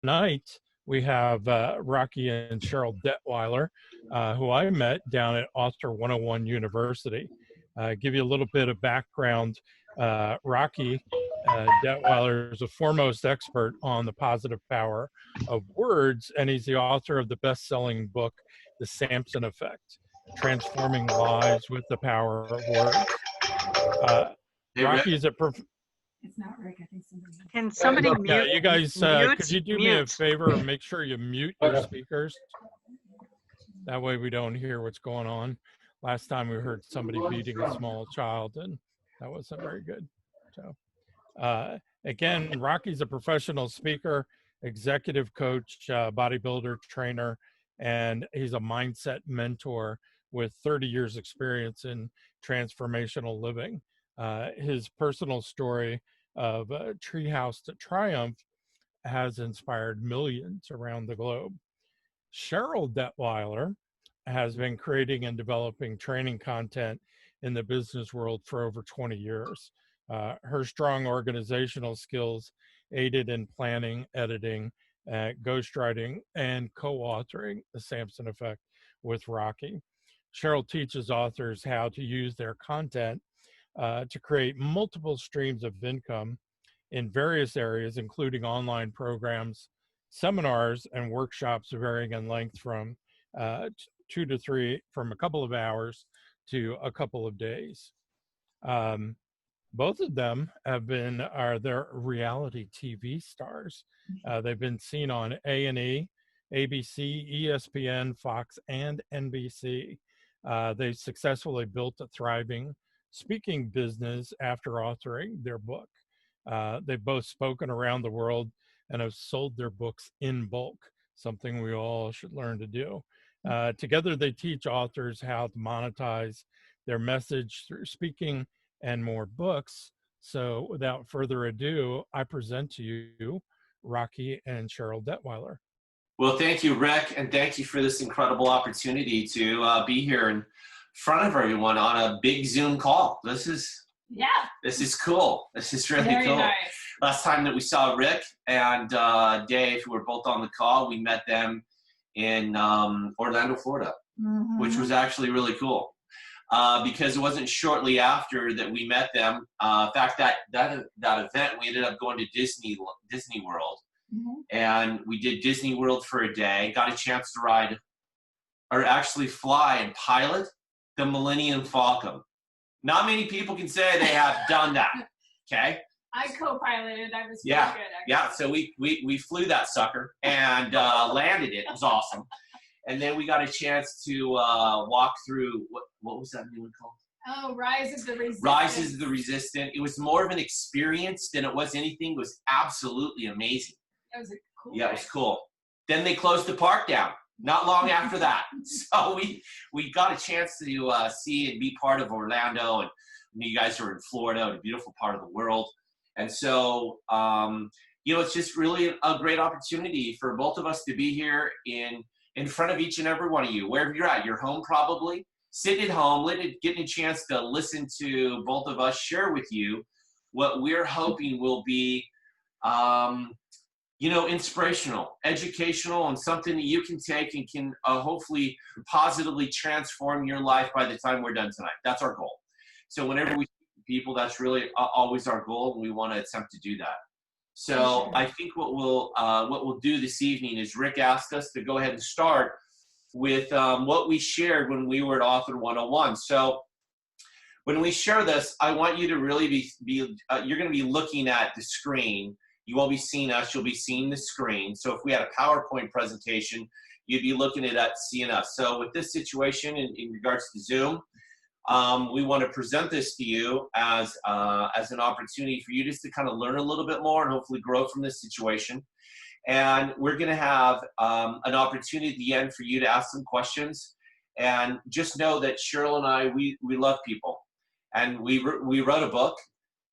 tonight we have Rocky and Cheryl Detweiler, who I met down at Author 101 University. Give you a little bit of background. Rocky Detweiler is a foremost expert on the positive power of words, and he's the author of the best-selling book, The Samson Effect, Transforming Lives with the Power of Words. Hey, Rocky is a It's not Rick. I think somebody. Can somebody mute? Yeah, you guys, could you do me a favor and make sure you mute your speakers? That way we don't hear what's going on. Last time we heard somebody beating a small child, and that wasn't very good. So, again, Rocky's a professional speaker, executive coach, bodybuilder, trainer, and he's a mindset mentor with 30 years experience in transformational living. His personal story of Treehouse to Triumph has inspired millions around the globe. Cheryl Detweiler has been creating and developing training content in the business world for over 20 years. Her strong organizational skills aided in planning, editing, ghostwriting, and co-authoring The Samson Effect with Rocky. Cheryl teaches authors how to use their content to create multiple streams of income in various areas, including online programs, seminars, and workshops varying in length from 2 to 3, from a couple of hours to a couple of days. Both of them they're reality TV stars. They've been seen on A&E, ABC, ESPN, Fox, and NBC. They successfully built a thriving speaking business after authoring their book. They've both spoken around the world and have sold their books in bulk, something we all should learn to do. Together, they teach authors how to monetize their message through speaking and more books. So without further ado, I present to you Rocky and Cheryl Detweiler. Well, thank you, Rick, and thank you for this incredible opportunity to be here in front of everyone on a big Zoom call. This is cool. This is really Very cool. nice. Last time that we saw Rick and Dave, who were both on the call, we met them in Orlando, Florida, which was actually really cool because it wasn't shortly after that we met them. In fact, that event, we ended up going to Disney World, and we did Disney World for a day, got a chance to ride, or actually fly and pilot the Millennium Falcon. Not many people can say they have done that, okay? I co-piloted. I was good, actually. Yeah, so we flew that sucker and landed it. It was awesome. And then we got a chance to walk through, what was that new one called? Oh, Rise of the Resistance. Rise of the Resistance. It was more of an experience than it was anything. It was absolutely amazing. That was a cool Yeah, it was cool. Then they closed the park down. Not long after that. So we got a chance to see and be part of Orlando, and you guys are in Florida, a beautiful part of the world. And so, it's just really a great opportunity for both of us to be here in front of each and every one of you, wherever you're at, your home probably, sitting at home, getting a chance to listen to both of us share with you what we're hoping will be inspirational, educational, and something that you can take and can hopefully positively transform your life by the time we're done tonight. That's our goal. So whenever we speak to people, that's really always our goal, and we want to attempt to do that. So I think what we'll do this evening is Rick asked us to go ahead and start with what we shared when we were at Author 101. So when we share this, I want you to really be you're going to be looking at the screen. You won't be seeing us, you'll be seeing the screen. So if we had a PowerPoint presentation, you'd be looking at that, seeing us. So with this situation in regards to Zoom, we want to present this to you as an opportunity for you just to kind of learn a little bit more and hopefully grow from this situation. And we're going to have an opportunity at the end for you to ask some questions. And just know that Cheryl and I, we love people. And we wrote a book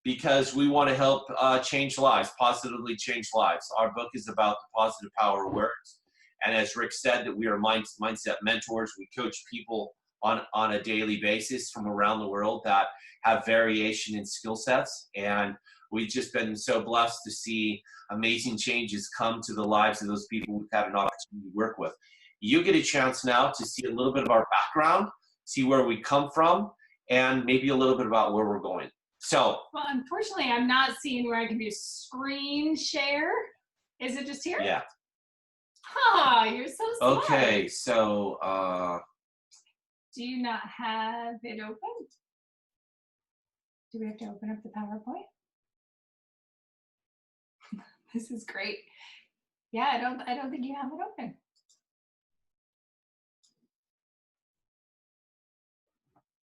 because we want to help change lives, positively change lives. Our book is about the positive power of words. And as Rick said, that we are mindset mentors. We coach people on a daily basis from around the world that have variation in skill sets. And we've just been so blessed to see amazing changes come to the lives of those people we've had an opportunity to work with. You get a chance now to see a little bit of our background, see where we come from, and maybe a little bit about where we're going. So, well, unfortunately, I'm not seeing where I can do screen share. Is it just here? yeah. Ah, you're so smart. Okay, so Do you not have it open? Do we have to open up the PowerPoint? This is great. Yeah, I don't think you have it open.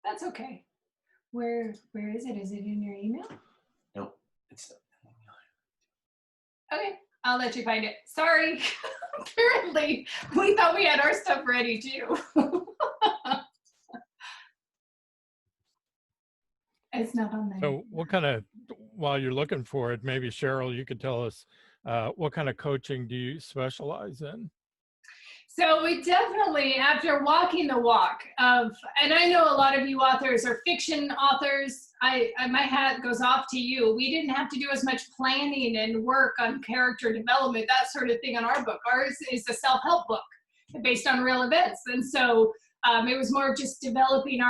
That's okay. Where is it? Is it in your email? no, it's Okay, I'll let you find it. Sorry. Apparently, we thought we had our stuff ready too. It's not on there. So what kind of, while you're looking for it, maybe Cheryl, you could tell us what kind of coaching do you specialize in? So we definitely, after walking the walk of, and I know a lot of you authors are fiction authors, my hat goes off to you. We didn't have to do as much planning and work on character development, that sort of thing on our book. Ours is a self-help book based on real events. And so it was more of just developing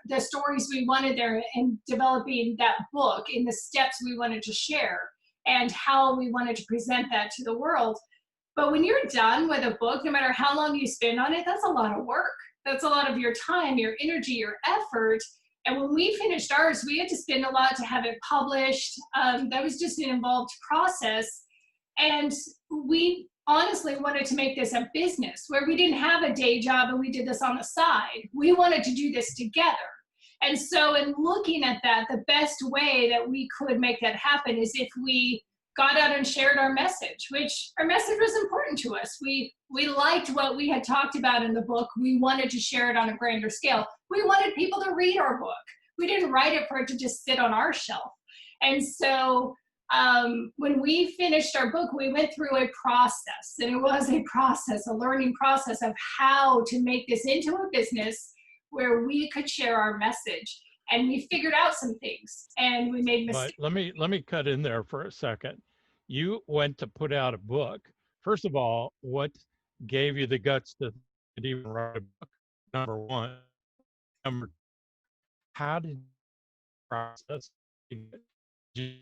the stories we wanted there and developing that book in the steps we wanted to share and how we wanted to present that to the world. But when you're done with a book, no matter how long you spend on it, that's a lot of work. That's a lot of your time, your energy, your effort. And when we finished ours, we had to spend a lot to have it published. That was just an involved process. And we honestly wanted to make this a business where we didn't have a day job and we did this on the side. We wanted to do this together. And so in looking at that, the best way that we could make that happen is if we got out and shared our message, which our message was important to us. We liked what we had talked about in the book. We wanted to share it on a grander scale. We wanted people to read our book. We didn't write it for it to just sit on our shelf. And so when we finished our book, we went through a process, and it was a process, a learning process of how to make this into a business where we could share our message. And we figured out some things, and we made mistakes. But let me cut in there for a second. You went to put out a book. First of all, what gave you the guts to even write a book? Number one. Number, how did you process it?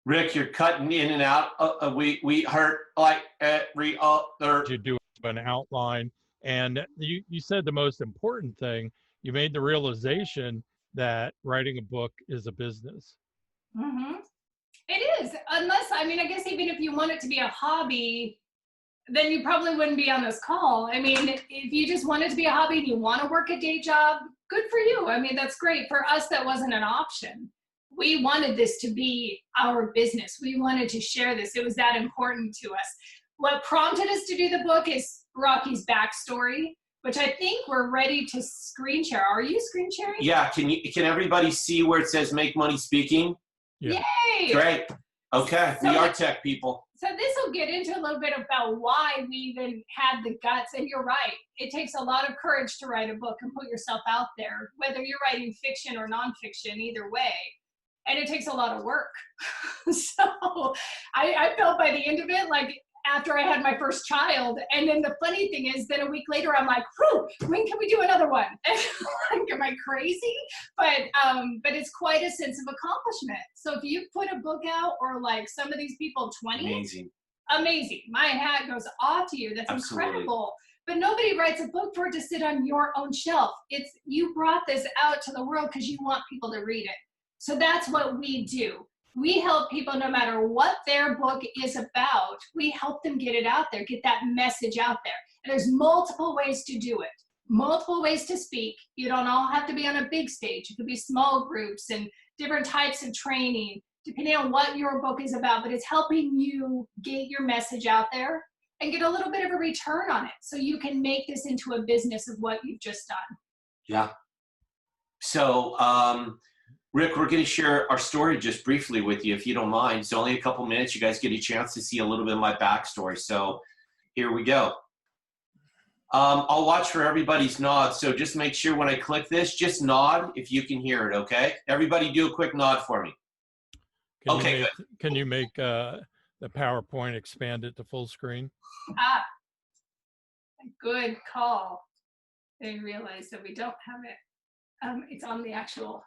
Rick, you're cutting in and out. We heard like every other. You do an outline, and you said the most important thing. You made the realization that writing a book is a business. Mm-hmm. It is, unless, I mean, I guess even if you want it to be a hobby, then you probably wouldn't be on this call. I mean, if you just want it to be a hobby and you want to work a day job, good for you. I mean, that's great. For us, that wasn't an option. We wanted this to be our business. We wanted to share this. It was that important to us. What prompted us to do the book is Rocky's backstory, which I think we're ready to screen share. Are you screen sharing? Yeah, can everybody see where it says make money speaking? Yeah. Yay! Great. Okay, So we are tech people. So this will get into a little bit about why we even had the guts. And you're right, it takes a lot of courage to write a book and put yourself out there, whether you're writing fiction or nonfiction, either way. And it takes a lot of work. So I felt by the end of it, like after I had my first child, and then the funny thing is then a week later, I'm like, whew, when can we do another one? Like, am I crazy? But it's quite a sense of accomplishment. So if you put a book out, or like some of these people, 20, amazing. My hat goes off to you. That's Absolutely incredible. But nobody writes a book for it to sit on your own shelf. It's, you brought this out to the world because you want people to read it. So that's what we do. We help people no matter what their book is about. We help them get it out there, get that message out there. And there's multiple ways to do it, multiple ways to speak. You don't all have to be on a big stage. It could be small groups and different types of training, depending on what your book is about. But it's helping you get your message out there and get a little bit of a return on it so you can make this into a business of what you've just done. Yeah. So, Rick, we're going to share our story just briefly with you, if you don't mind. It's only a couple minutes. You guys get a chance to see a little bit of my backstory. So here we go. I'll watch for everybody's nod. So just make sure when I click this, just nod if you can hear it, okay? Everybody do a quick nod for me. Can you make the PowerPoint expand it to full screen? Ah, good call. I didn't realize that we don't have it. It's on the actual.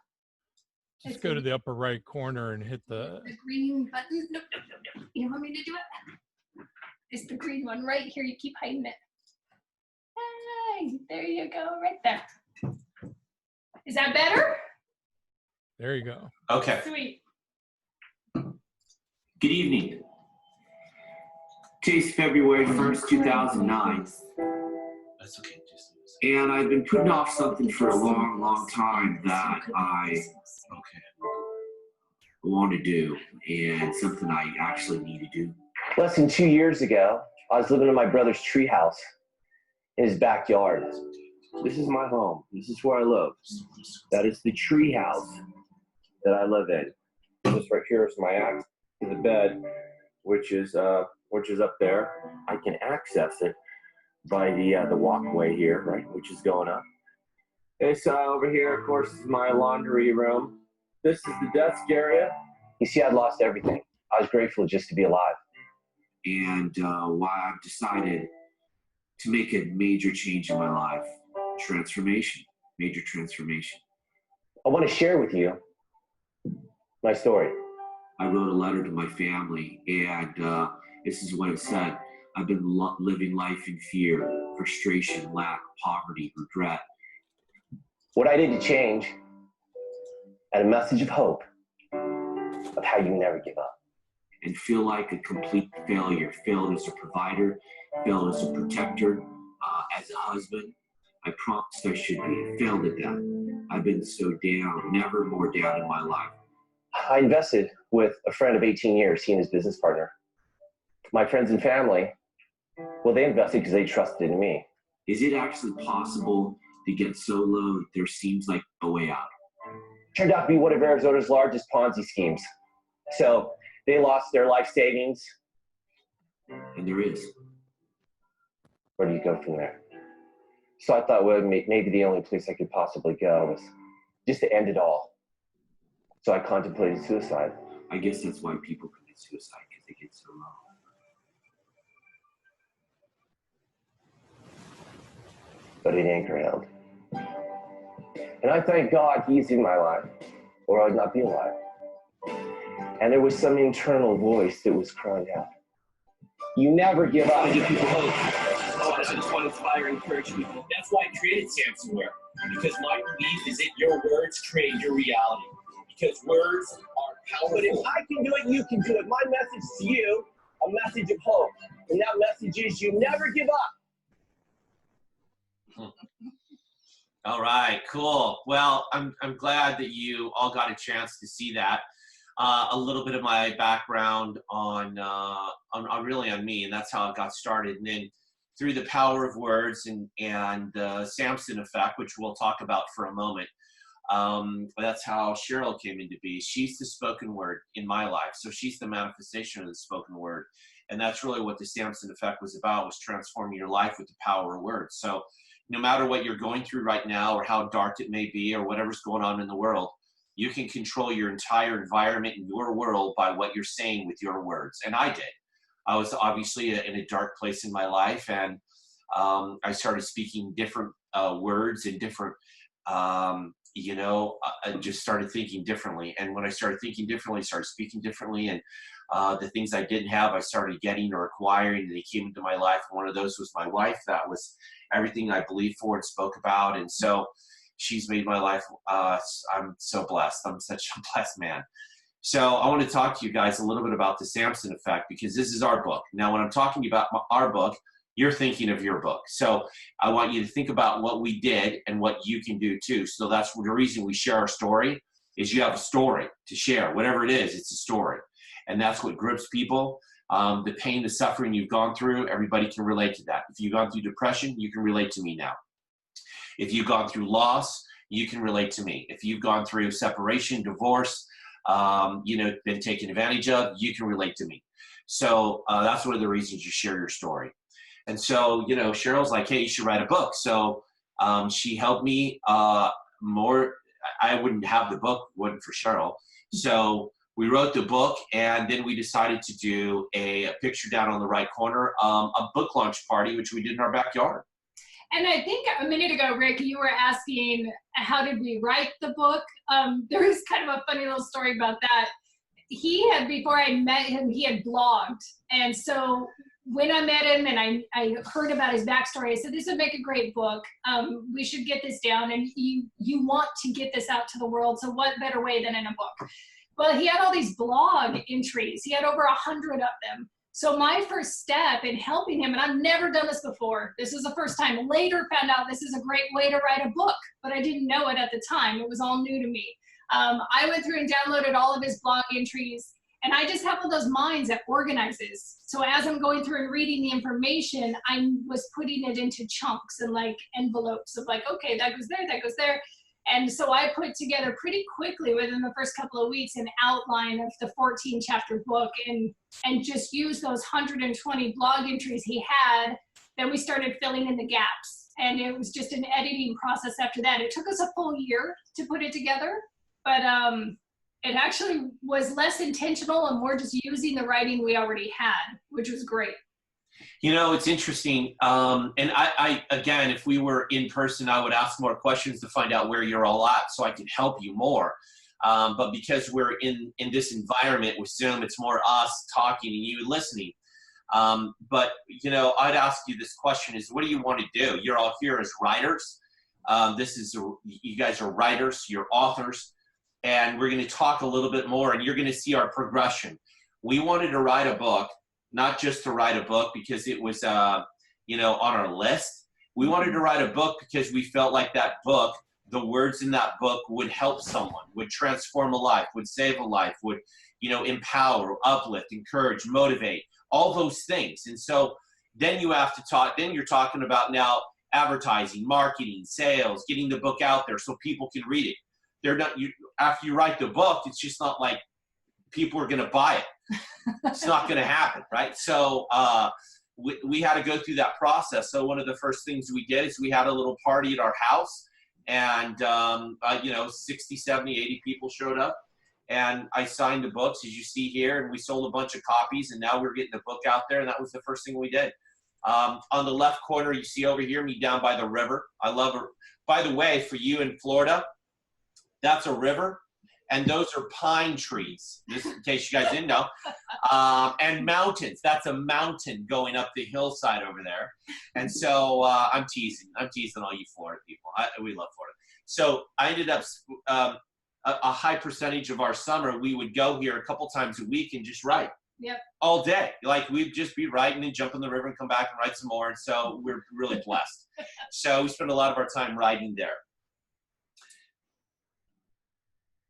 Just go to the upper right corner and hit the green button. No. You want me to do it? It's the green one right here. You keep hiding it. Hey, there you go, right there. Is that better? There you go. Okay. Sweet. Good evening. Today's February 1st, 2009. That's okay. And I've been putting off something for a long, long time that I want to do, and something I actually need to do. Less than 2 years ago, I was living in my brother's treehouse in his backyard. This is my home. This is where I live. That is the treehouse that I live in. This right here is my access to the bed, which is up there. I can access it by the walkway here, right, which is going up. This over here, of course, is my laundry room. This is the desk area. You see, I'd lost everything. I was grateful just to be alive. And why I've decided to make a major change in my life. Transformation, major transformation. I want to share with you my story. I wrote a letter to my family, and this is what it said. I've been living life in fear, frustration, lack, poverty, regret. What I did to change, and a message of hope of how you never give up. And feel like a complete failure. Failed as a provider, failed as a protector, as a husband. I promised I should be. Failed at that. I've been so down, never more down in my life. I invested with a friend of 18 years, he and his business partner. My friends and family, well, they invested because they trusted in me. Is it actually possible to get so low that there seems like a way out? Turned out to be one of Arizona's largest Ponzi schemes. So they lost their life savings. And there is. Where do you go from there? So I thought, well, maybe the only place I could possibly go was just to end it all. So I contemplated suicide. I guess that's why people commit suicide, because they get so low. But it ain't held. And I thank God he's in my life, or I'd not be alive. And there was some internal voice that was crying out, you never give up. I give people hope. I just want to inspire and encourage people. That's why I created Samson Effect, because my belief is that your words create your reality. Because words are powerful. But if I can do it, you can do it. My message to you, a message of hope. And that message is you never give up. All right, cool. Well, I'm glad that you all got a chance to see that. A little bit of my background on really on me, and that's how it got started. And then through the power of words and the Samson Effect, which we'll talk about for a moment, that's how Cheryl came into be. She's the spoken word in my life, so she's the manifestation of the spoken word. And that's really what the Samson Effect was about, was transforming your life with the power of words. So no matter what you're going through right now, or how dark it may be, or whatever's going on in the world, you can control your entire environment in your world by what you're saying with your words. And I did. I was obviously in a dark place in my life, and I started speaking different words and different, I just started thinking differently. And when I started thinking differently, I started speaking differently, and the things I didn't have, I started getting or acquiring, and they came into my life. And one of those was my wife. That was everything I believed for and spoke about. And so she's made my life, I'm so blessed. I'm such a blessed man. So I want to talk to you guys a little bit about the Samson Effect, because this is our book. Now, when I'm talking about our book, you're thinking of your book. So I want you to think about what we did and what you can do too. So that's the reason we share our story, is you have a story to share. Whatever it is, it's a story. And that's what grips people. The pain, the suffering you've gone through, everybody can relate to that. If you've gone through depression, you can relate to me now. If you've gone through loss, you can relate to me. If you've gone through separation, divorce, been taken advantage of, you can relate to me. So that's one of the reasons you share your story. And so, Cheryl's like, hey, you should write a book. So she helped me more. I wouldn't have the book, wasn't for Cheryl. So We wrote the book, and then we decided to do a picture down on the right corner, a book launch party, which we did in our backyard. And I think a minute ago, Rick, you were asking, how did we write the book? There was kind of a funny little story about that. He had, before I met him, he had blogged. And so when I met him and I heard about his backstory, I said, this would make a great book. We should get this down. And you want to get this out to the world. So what better way than in a book? Well, he had all these blog entries. He had over 100 of them. So my first step in helping him, and I've never done this before, this is the first time, later found out this is a great way to write a book, but I didn't know it at the time. It was all new to me. I went through and downloaded all of his blog entries, and I just have one of those minds that organizes. So as I'm going through and reading the information, I was putting it into chunks and like envelopes of like, okay, that goes there, that goes there. And so I put together pretty quickly within the first couple of weeks an outline of the 14-chapter book and just used those 120 blog entries he had. Then we started filling in the gaps. And it was just an editing process after that. It took us a full year to put it together, but it actually was less intentional and more just using the writing we already had, which was great. You know, it's interesting. And I, again, if we were in person, I would ask more questions to find out where you're all at so I can help you more. But because we're in this environment with Zoom, it's more us talking and you listening. But, you know, I'd ask you this question is, what do you want to do? You're all here as writers. You guys are writers, you're authors, and we're going to talk a little bit more and you're going to see our progression. We wanted to write a book. Not just to write a book because it was, you know, on our list. We wanted to write a book because we felt like that book, the words in that book would help someone, would transform a life, would save a life, would, you know, empower, uplift, encourage, motivate, all those things. And so then you have to talk, then you're talking about now advertising, marketing, sales, getting the book out there so people can read it. They're not, after you write the book, it's just not like people are going to buy it. It's not going to happen, right? So we had to go through that process. So one of the first things we did is we had a little party at our house, and you know, 60, 70, 80 people showed up, and I signed the books, as you see here, and we sold a bunch of copies, and now we're getting the book out there, and that was the first thing we did. On the left corner, you see over here, me down by the river. I love it. By the way, for you in Florida, that's a river. And those are pine trees, just in case you guys didn't know. And mountains. That's a mountain going up the hillside over there. And so I'm teasing all you Florida people. We love Florida. So I ended up a high percentage of our summer, we would go here a couple times a week and just write. Yep. All day. Like we'd just be writing and jump in the river and come back and write some more. And so we're really blessed. So we spend a lot of our time writing there.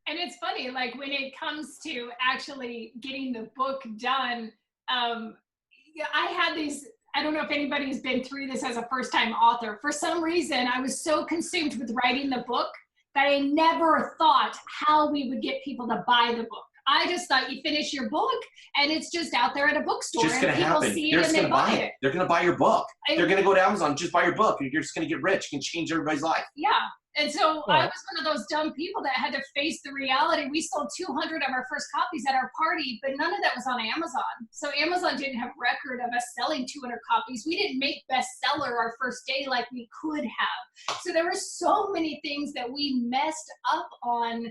And it's funny, like when it comes to actually getting the book done, I had these, I don't know if anybody's been through this as a first-time author. For some reason, I was so consumed with writing the book that I never thought how we would get people to buy the book. I just thought you finish your book and it's just out there at a bookstore and people see it and they buy it. They're going to buy your book. They're going to go to Amazon, just buy your book. You're just going to get rich. You can change everybody's life. Yeah. And so I was one of those dumb people that had to face the reality. We sold 200 of our first copies at our party, but none of that was on Amazon. So Amazon didn't have record of us selling 200 copies. We didn't make bestseller our first day like we could have. So there were so many things that we messed up on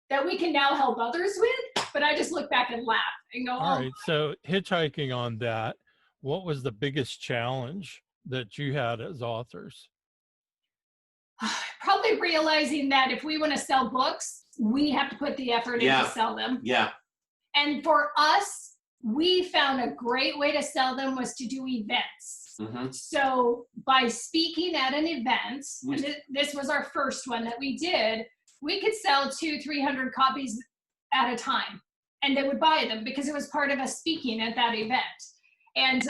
that we can now help others with, but I just look back and laugh and go, all right, so hitchhiking on that, what was the biggest challenge that you had as authors? Probably realizing that if we want to sell books, we have to put the effort in to sell them. Yeah. And for us, we found a great way to sell them was to do events. Mm-hmm. So by speaking at an event, and this was our first one that we did, we could sell 200-300 copies at a time, and they would buy them because it was part of us speaking at that event. And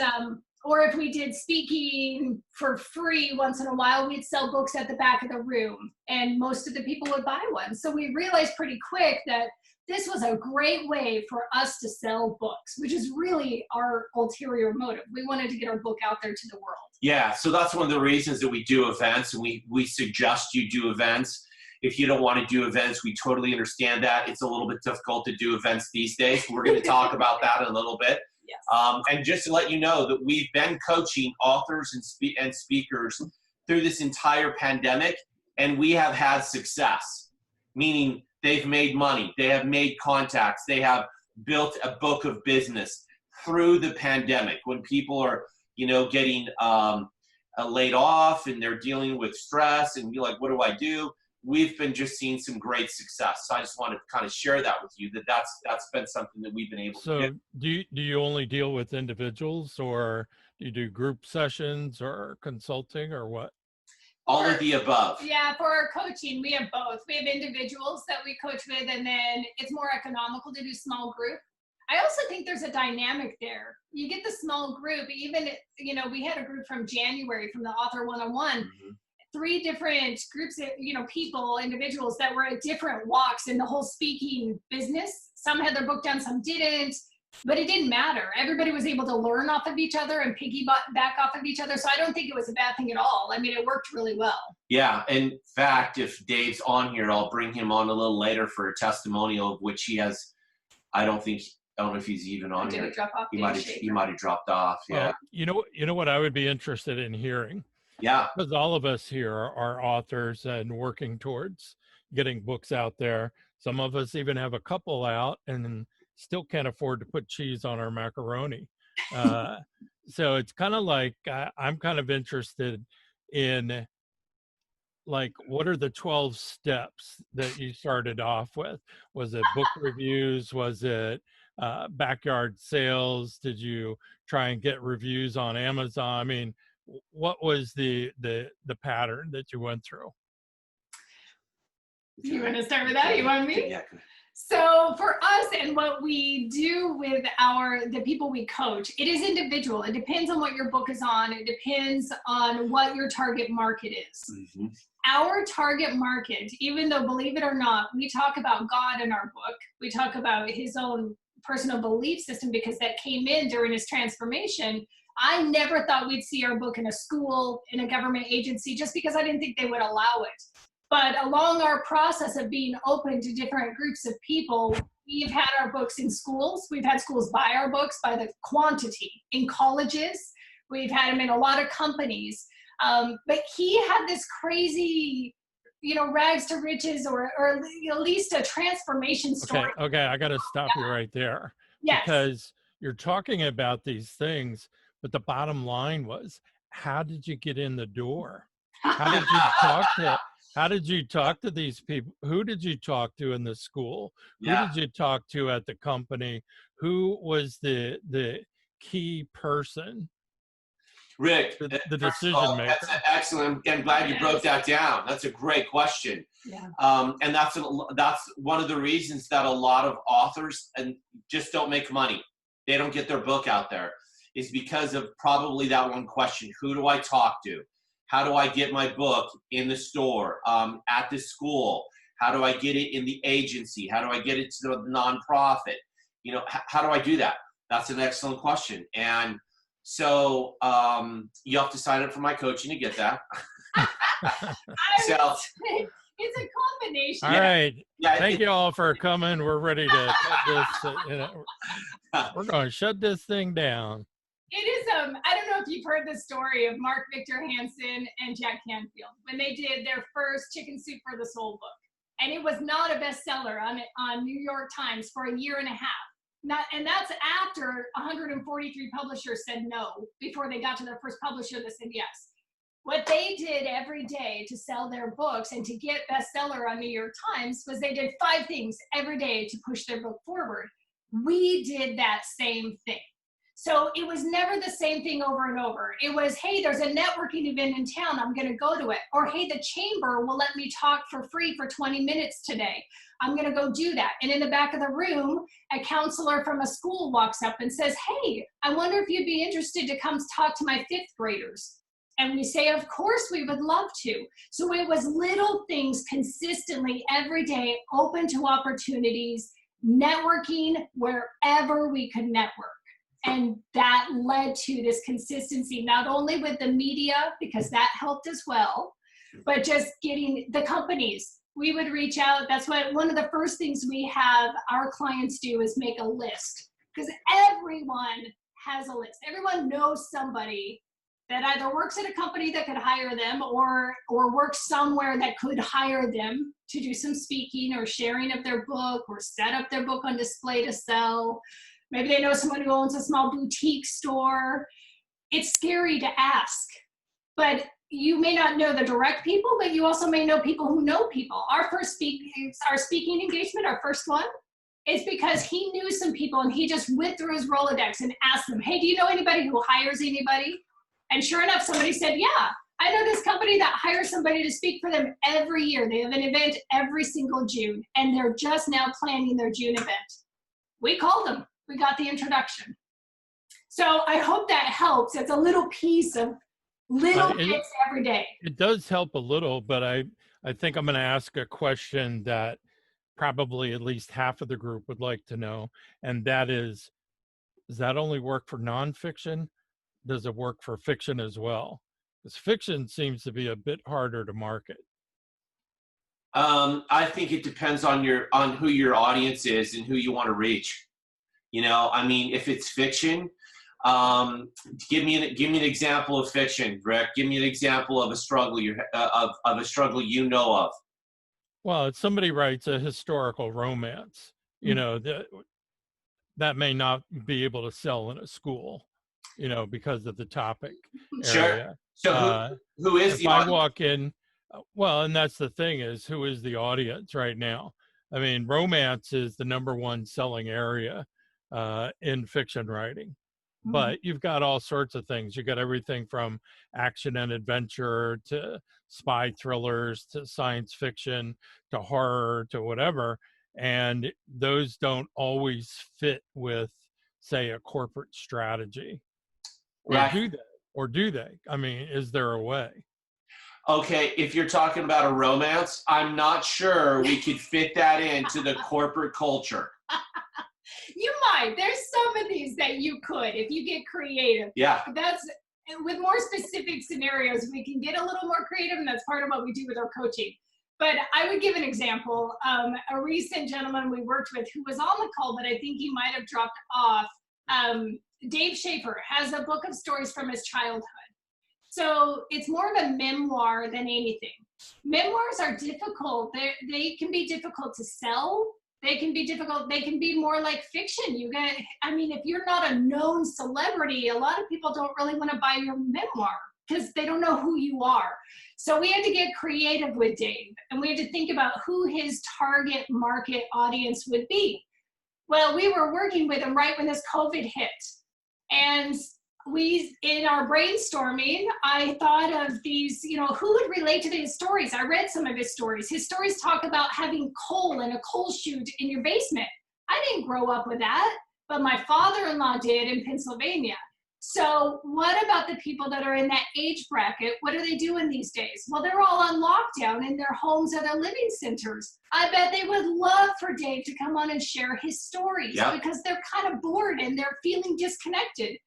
or if we did speaking for free once in a while, we'd sell books at the back of the room, and most of the people would buy one. So we realized pretty quick that this was a great way for us to sell books, which is really our ulterior motive. We wanted to get our book out there to the world. Yeah, so that's one of the reasons that we do events, and we suggest you do events. If you don't want to do events, we totally understand that. It's a little bit difficult to do events these days. We're going to talk about that in a little bit. Yes. And just to let you know that we've been coaching authors and speakers through this entire pandemic, and we have had success, meaning they've made money, they have made contacts, they have built a book of business through the pandemic. When people are, getting laid off and they're dealing with stress and you're like, what do I do? We've been just seeing some great success. So I just want to kind of share that with you, that's been something that we've been able to do. Do you only deal with individuals, or do you do group sessions or consulting, or what? All of the above. Yeah, for our coaching, we have both. We have individuals that we coach with, and then it's more economical to do small group. I also think there's a dynamic there. You get the small group, even, we had a group from January from the Author 101, Mm-hmm. 3 different groups of, people, individuals that were at different walks in the whole speaking business. Some had their book done, some didn't, but it didn't matter. Everybody was able to learn off of each other and piggyback off of each other. So I don't think it was a bad thing at all. I mean, it worked really well. Yeah, in fact, if Dave's on here, I'll bring him on a little later for a testimonial of which he has. I don't know if he's even on Did here. it drop off? He might have dropped off. Yeah. Well, you know what I would be interested in hearing? Yeah. Because all of us here are authors and working towards getting books out there. Some of us even have a couple out and still can't afford to put cheese on our macaroni. So it's kind of like, I'm kind of interested in, like, what are the 12 steps that you started off with? Was it book reviews? Was it backyard sales? Did you try and get reviews on Amazon? I mean, what was the pattern that you went through? You want to start with that? You want me? Yeah. So for us and what we do with the people we coach, it is individual. It depends on what your book is on. It depends on what your target market is. Mm-hmm. Our target market, even though, believe it or not, we talk about God in our book. We talk about his own personal belief system because that came in during his transformation. I never thought we'd see our book in a school, in a government agency, just because I didn't think they would allow it. But along our process of being open to different groups of people, we've had our books in schools. We've had schools buy our books by the quantity. In colleges, we've had them in a lot of companies. But he had this crazy, rags to riches or at least a transformation story. Okay, I got to stop you right there. Yes. Because you're talking about these things, but the bottom line was, how did you get in the door? How did you talk to these people? Who did you talk to in the school? Yeah. Who did you talk to at the company? Who was the key person? Rick, the decision maker. That's excellent. I'm glad you broke that down. That's a great question. Yeah. And that's one of the reasons that a lot of authors just don't make money. They don't get their book out there, is because of probably that one question. Who do I talk to? How do I get my book in the store, at the school? How do I get it in the agency? How do I get it to the nonprofit? How do I do that? That's an excellent question. And so you have to sign up for my coaching to get that. So it's a combination. All right. Yeah, thank you all for coming. We're ready to cut this. We're going to shut this thing down. It is, I don't know if you've heard the story of Mark Victor Hansen and Jack Canfield when they did their first Chicken Soup for the Soul book. And it was not a bestseller on New York Times for a year and a half. And that's after 143 publishers said no before they got to their first publisher that said yes. What they did every day to sell their books and to get bestseller on New York Times was they did 5 things every day to push their book forward. We did that same thing. So it was never the same thing over and over. It was, hey, there's a networking event in town, I'm gonna go to it. Or hey, the chamber will let me talk for free for 20 minutes today. I'm gonna go do that. And in the back of the room, a counselor from a school walks up and says, hey, I wonder if you'd be interested to come talk to my 5th graders. And we say, of course, we would love to. So it was little things consistently every day, open to opportunities, networking wherever we could network. And that led to this consistency, not only with the media, because that helped as well, but just getting the companies. we would reach out. That's what one of the first things we have our clients do is make a list, because everyone has a list. Everyone knows somebody that either works at a company that could hire them or works somewhere that could hire them to do some speaking or sharing of their book or set up their book on display to sell. Maybe they know someone who owns a small boutique store. It's scary to ask, but you may not know the direct people, but you also may know people who know people. Our speaking engagement, our first one, is because he knew some people and he just went through his Rolodex and asked them, hey, do you know anybody who hires anybody? And sure enough, somebody said, yeah, I know this company that hires somebody to speak for them every year. They have an event every single June, and they're just now planning their June event. We called them. We got the introduction. So I hope that helps. It's a little piece of little bits every day. It does help a little, but I think I'm going to ask a question that probably at least half of the group would like to know, and that is, does that only work for nonfiction? Does it work for fiction as well? Because fiction seems to be a bit harder to market. I think it depends on who your audience is and who you want to reach. You know, I mean, if it's fiction, give me an example of fiction, Rick. Give me an example of a struggle of a struggle you know of. Well, if somebody writes a historical romance, you know, that may not be able to sell in a school, you know, because of the topic area. Sure. So who is the audience? If I walk in, well, and that's the thing is, who is the audience right now? I mean, romance is the #1 selling area in fiction writing. But you've got all sorts of things. You got everything from action and adventure to spy thrillers to science fiction to horror to whatever. And those don't always fit with, say, a corporate strategy. Right. Or do they? I mean, is there a way? Okay, if you're talking about a romance, I'm not sure we could fit that into the corporate culture. You might. There's some of these that you could if you get creative. Yeah. That's with more specific scenarios, we can get a little more creative, and that's part of what we do with our coaching. But I would give an example. A recent gentleman we worked with who was on the call, but I think he might have dropped off. Dave Schaefer has a book of stories from his childhood. So it's more of a memoir than anything. Memoirs are difficult. They can be difficult to sell. They can be difficult. They can be more like fiction. I mean, if you're not a known celebrity, a lot of people don't really want to buy your memoir because they don't know who you are. So we had to get creative with Dave, and we had to think about who his target market audience would be. Well, we were working with him right when this COVID hit. And in our brainstorming, I thought of these, you know, who would relate to these stories? I read some of his stories. His stories talk about having coal in a coal chute in your basement. I didn't grow up with that, but my father-in-law did in Pennsylvania. So what about the people that are in that age bracket? What are they doing these days? Well, they're all on lockdown in their homes or their living centers. I bet they would love for Dave to come on and share his stories because they're kind of bored and they're feeling disconnected.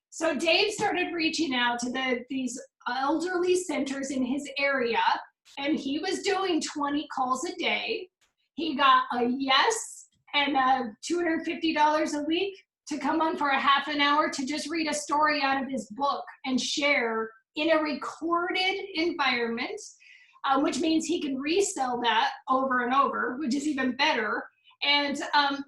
So Dave started reaching out to these elderly centers in his area, and he was doing 20 calls a day. He got a yes and $250 a week to come on for a half an hour to just read a story out of his book and share in a recorded environment, which means he can resell that over and over, which is even better. And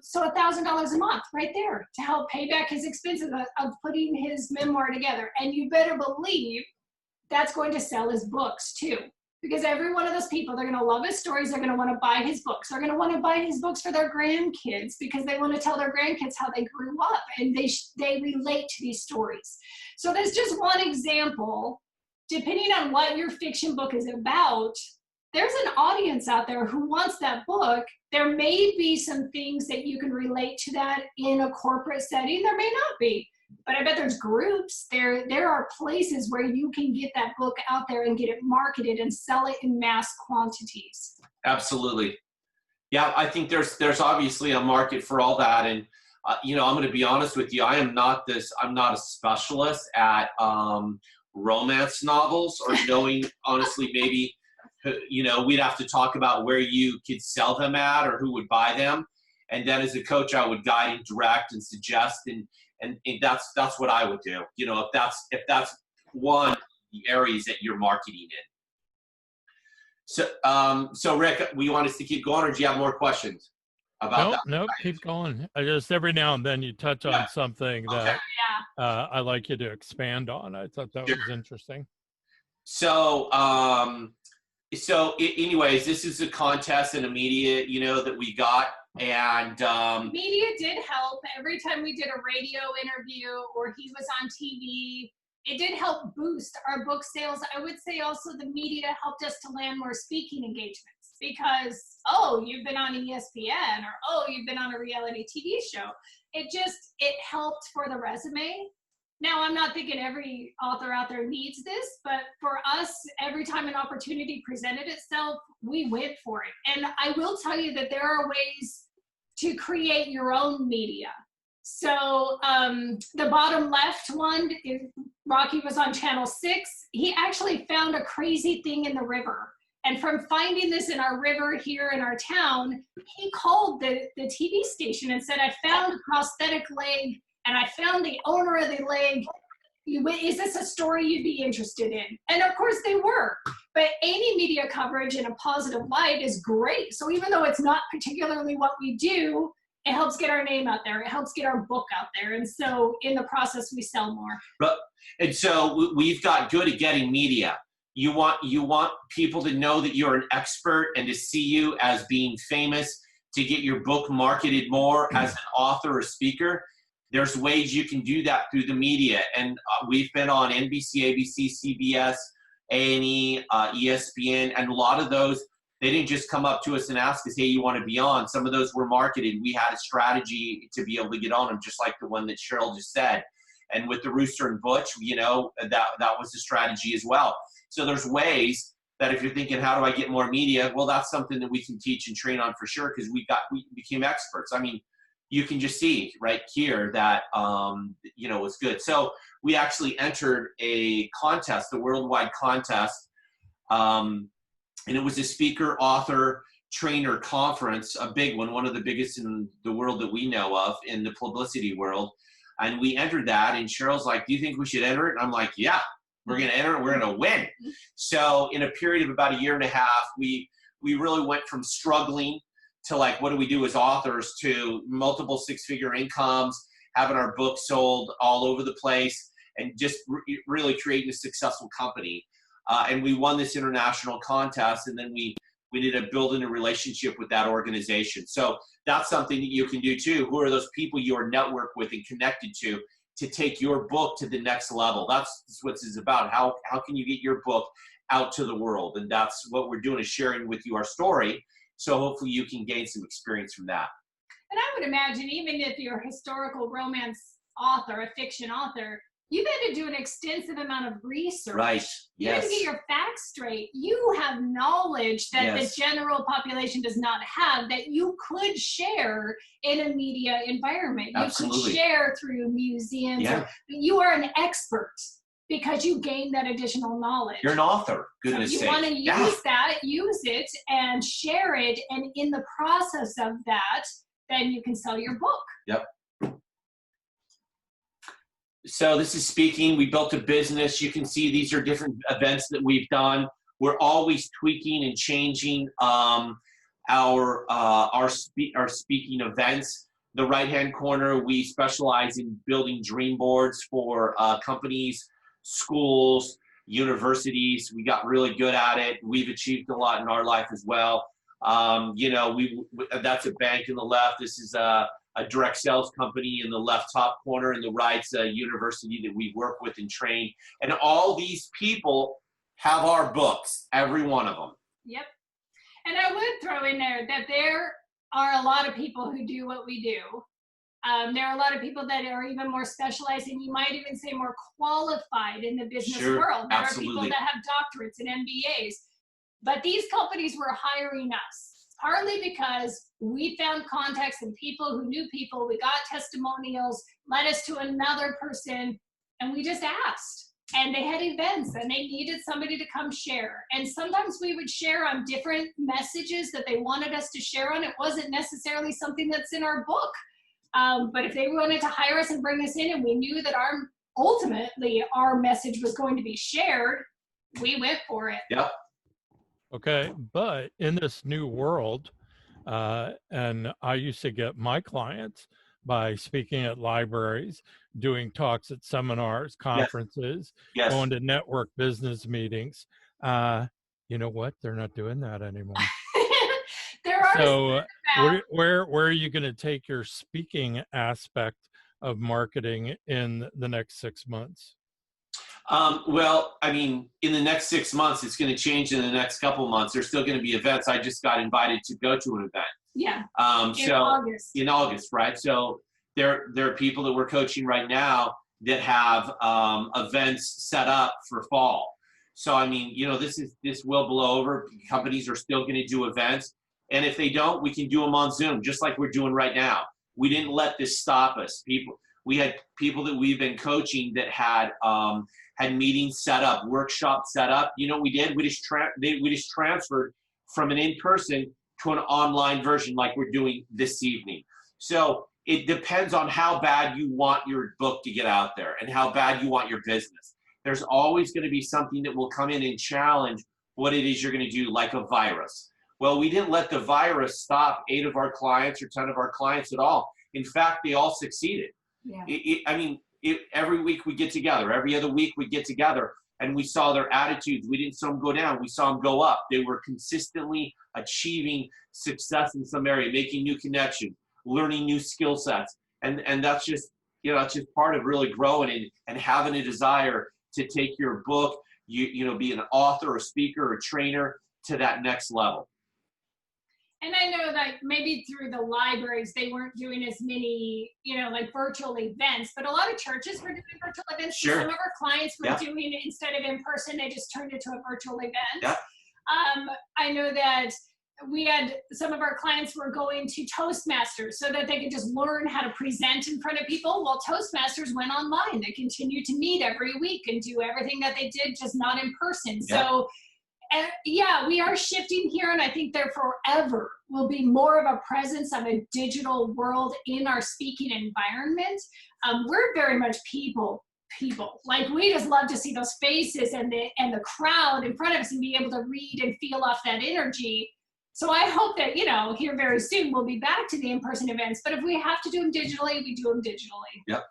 so $1,000 a month right there to help pay back his expenses of putting his memoir together. And you better believe that's going to sell his books too. Because every one of those people, they're going to love his stories. They're going to want to buy his books. They're going to want to buy his books for their grandkids because they want to tell their grandkids how they grew up and they relate to these stories. So that's just one example. Depending on what your fiction book is about, there's an audience out there who wants that book. There may be some things that you can relate to that in a corporate setting. There may not be. But I bet there's groups, there are places where you can get that book out there and get it marketed and sell it in mass quantities. Absolutely. Yeah, I think there's obviously a market for all that. And, you know, I'm going to be honest with you. I'm not a specialist at romance novels or knowing, honestly, maybe you know, we'd have to talk about where you could sell them at or who would buy them. And then as a coach, I would guide and direct and suggest, and that's what I would do. You know, if that's one of the areas that you're marketing in. So Rick, you want us to keep going, or do you have more questions about that? Nope, keep going. I just every now and then you touch on something that I like you to expand on. I thought that was interesting. So, anyways, this is a contest and a media, you know, that we got. And media did help. Every time we did a radio interview or he was on TV, it did help boost our book sales. I would say also the media helped us to land more speaking engagements because, oh, you've been on ESPN, or oh, you've been on a reality TV show. It helped for the resume. Now, I'm not thinking every author out there needs this, but for us, every time an opportunity presented itself, we went for it. And I will tell you that there are ways to create your own media. So the bottom left one, Rocky was on Channel 6. He actually found a crazy thing in the river. And from finding this in our river here in our town, he called the TV station and said, I found a prosthetic leg and I found the owner of the leg. Is this a story you'd be interested in? And of course they were. But any media coverage in a positive light is great. So even though it's not particularly what we do, it helps get our name out there. It helps get our book out there. And so in the process, we sell more. And so we've got good at getting media. You want people to know that you're an expert and to see you as being famous, to get your book marketed more as an author or speaker. There's ways you can do that through the media. And we've been on NBC, ABC, CBS, A&E, ESPN, and a lot of those, they didn't just come up to us and ask us, hey, you want to be on? Some of those were marketed. We had a strategy to be able to get on them, just like the one that Cheryl just said. And with the Rooster and Butch, you know, that was the strategy as well. So there's ways that if you're thinking, how do I get more media? Well, that's something that we can teach and train on for sure, because we became experts. I mean, you can just see right here that, you know, it's good. So we actually entered a contest, a worldwide contest, and it was a speaker, author, trainer conference, a big one of the biggest in the world that we know of in the publicity world. And we entered that, and Cheryl's like, do you think we should enter it? And I'm like, yeah, we're going to enter it. We're going to win. So in a period of about a year and a half, we really went from struggling to like, what do we do as authors, to multiple six-figure incomes, having our books sold all over the place, and just really creating a successful company. And we won this international contest, and then we ended up building a relationship with that organization. So that's something that you can do too. Who are those people you are networked with and connected to take your book to the next level? That's what this is about. How can you get your book out to the world? And that's what we're doing, is sharing with you our story. So hopefully you can gain some experience from that. And I would imagine, even if you're a historical romance author, a fiction author, you've had to do an extensive amount of research. Right. You have to get your facts straight. You have knowledge that the general population does not have, that you could share in a media environment. Absolutely. You could share through museums. Yeah. You are an expert because you gain that additional knowledge. You're an author, goodness sake. You want to use it and share it. And in the process of that, then you can sell your book. Yep. So this is speaking. We built a business. You can see these are different events that we've done. We're always tweaking and changing our speaking events. The right-hand corner, we specialize in building dream boards for companies, schools, universities. We got really good at it. We've achieved a lot in our life as well. You know, that's a bank in the left. This is a direct sales company in the left top corner, and the right's a university that we work with and train. And all these people have our books, every one of them. Yep. And I would throw in there that there are a lot of people who do what we do. There are a lot of people that are even more specialized, and you might even say more qualified in the business world. There are people that have doctorates and MBAs. But these companies were hiring us, partly because we found contacts and people who knew people. We got testimonials, led us to another person, and we just asked. and they had events and they needed somebody to come share. And sometimes we would share on different messages that they wanted us to share on. It wasn't necessarily something that's in our book. But if they wanted to hire us and bring us in and we knew that ultimately our message was going to be shared, we went for it. Yep. Okay, but in this new world, and I used to get my clients by speaking at libraries, doing talks at seminars, conferences, Yes. going to network business meetings. You know what? They're not doing that anymore. There are So where are you going to take your speaking aspect of marketing in the next 6 months? Well, I mean, in the next 6 months, it's going to change in the next couple months. There's still going to be events. I just got invited to go to an event. Yeah. In August. In August, right? So there are people that we're coaching right now that have events set up for fall. So I mean, you know, this will blow over. Companies are still going to do events, and if they don't, we can do them on Zoom, just like we're doing right now. We didn't let this stop us. We had people that we've been coaching that had meetings set up, workshops set up. You know what we did? We just transferred from an in-person to an online version like we're doing this evening. So it depends on how bad you want your book to get out there and how bad you want your business. There's always going to be something that will come in and challenge what it is you're going to do, like a virus. Well, we didn't let the virus stop 8 of our clients or 10 of our clients at all. In fact, they all succeeded. Yeah. Every week we get together. Every other week we get together, and we saw their attitudes. We didn't see them go down. We saw them go up. They were consistently achieving success in some area, making new connections, learning new skill sets. And that's just, you know, it's just part of really growing and having a desire to take your book, you know, be an author, a speaker, a trainer to that next level. And I know that maybe through the libraries, they weren't doing as many, you know, like virtual events, but a lot of churches were doing virtual events. Sure. Some of our clients were doing it instead of in person, they just turned it to a virtual event. Yeah. I know that we had some of our clients were going to Toastmasters so that they could just learn how to present in front of people. Well, Toastmasters went online. They continued to meet every week and do everything that they did, just not in person. Yeah. So yeah, we are shifting here, and I think there forever will be more of a presence of a digital world in our speaking environment. We're very much people. Like, we just love to see those faces and the crowd in front of us and be able to read and feel off that energy. So I hope that, you know, here very soon we'll be back to the in-person events. But if we have to do them digitally, we do them digitally. Yep.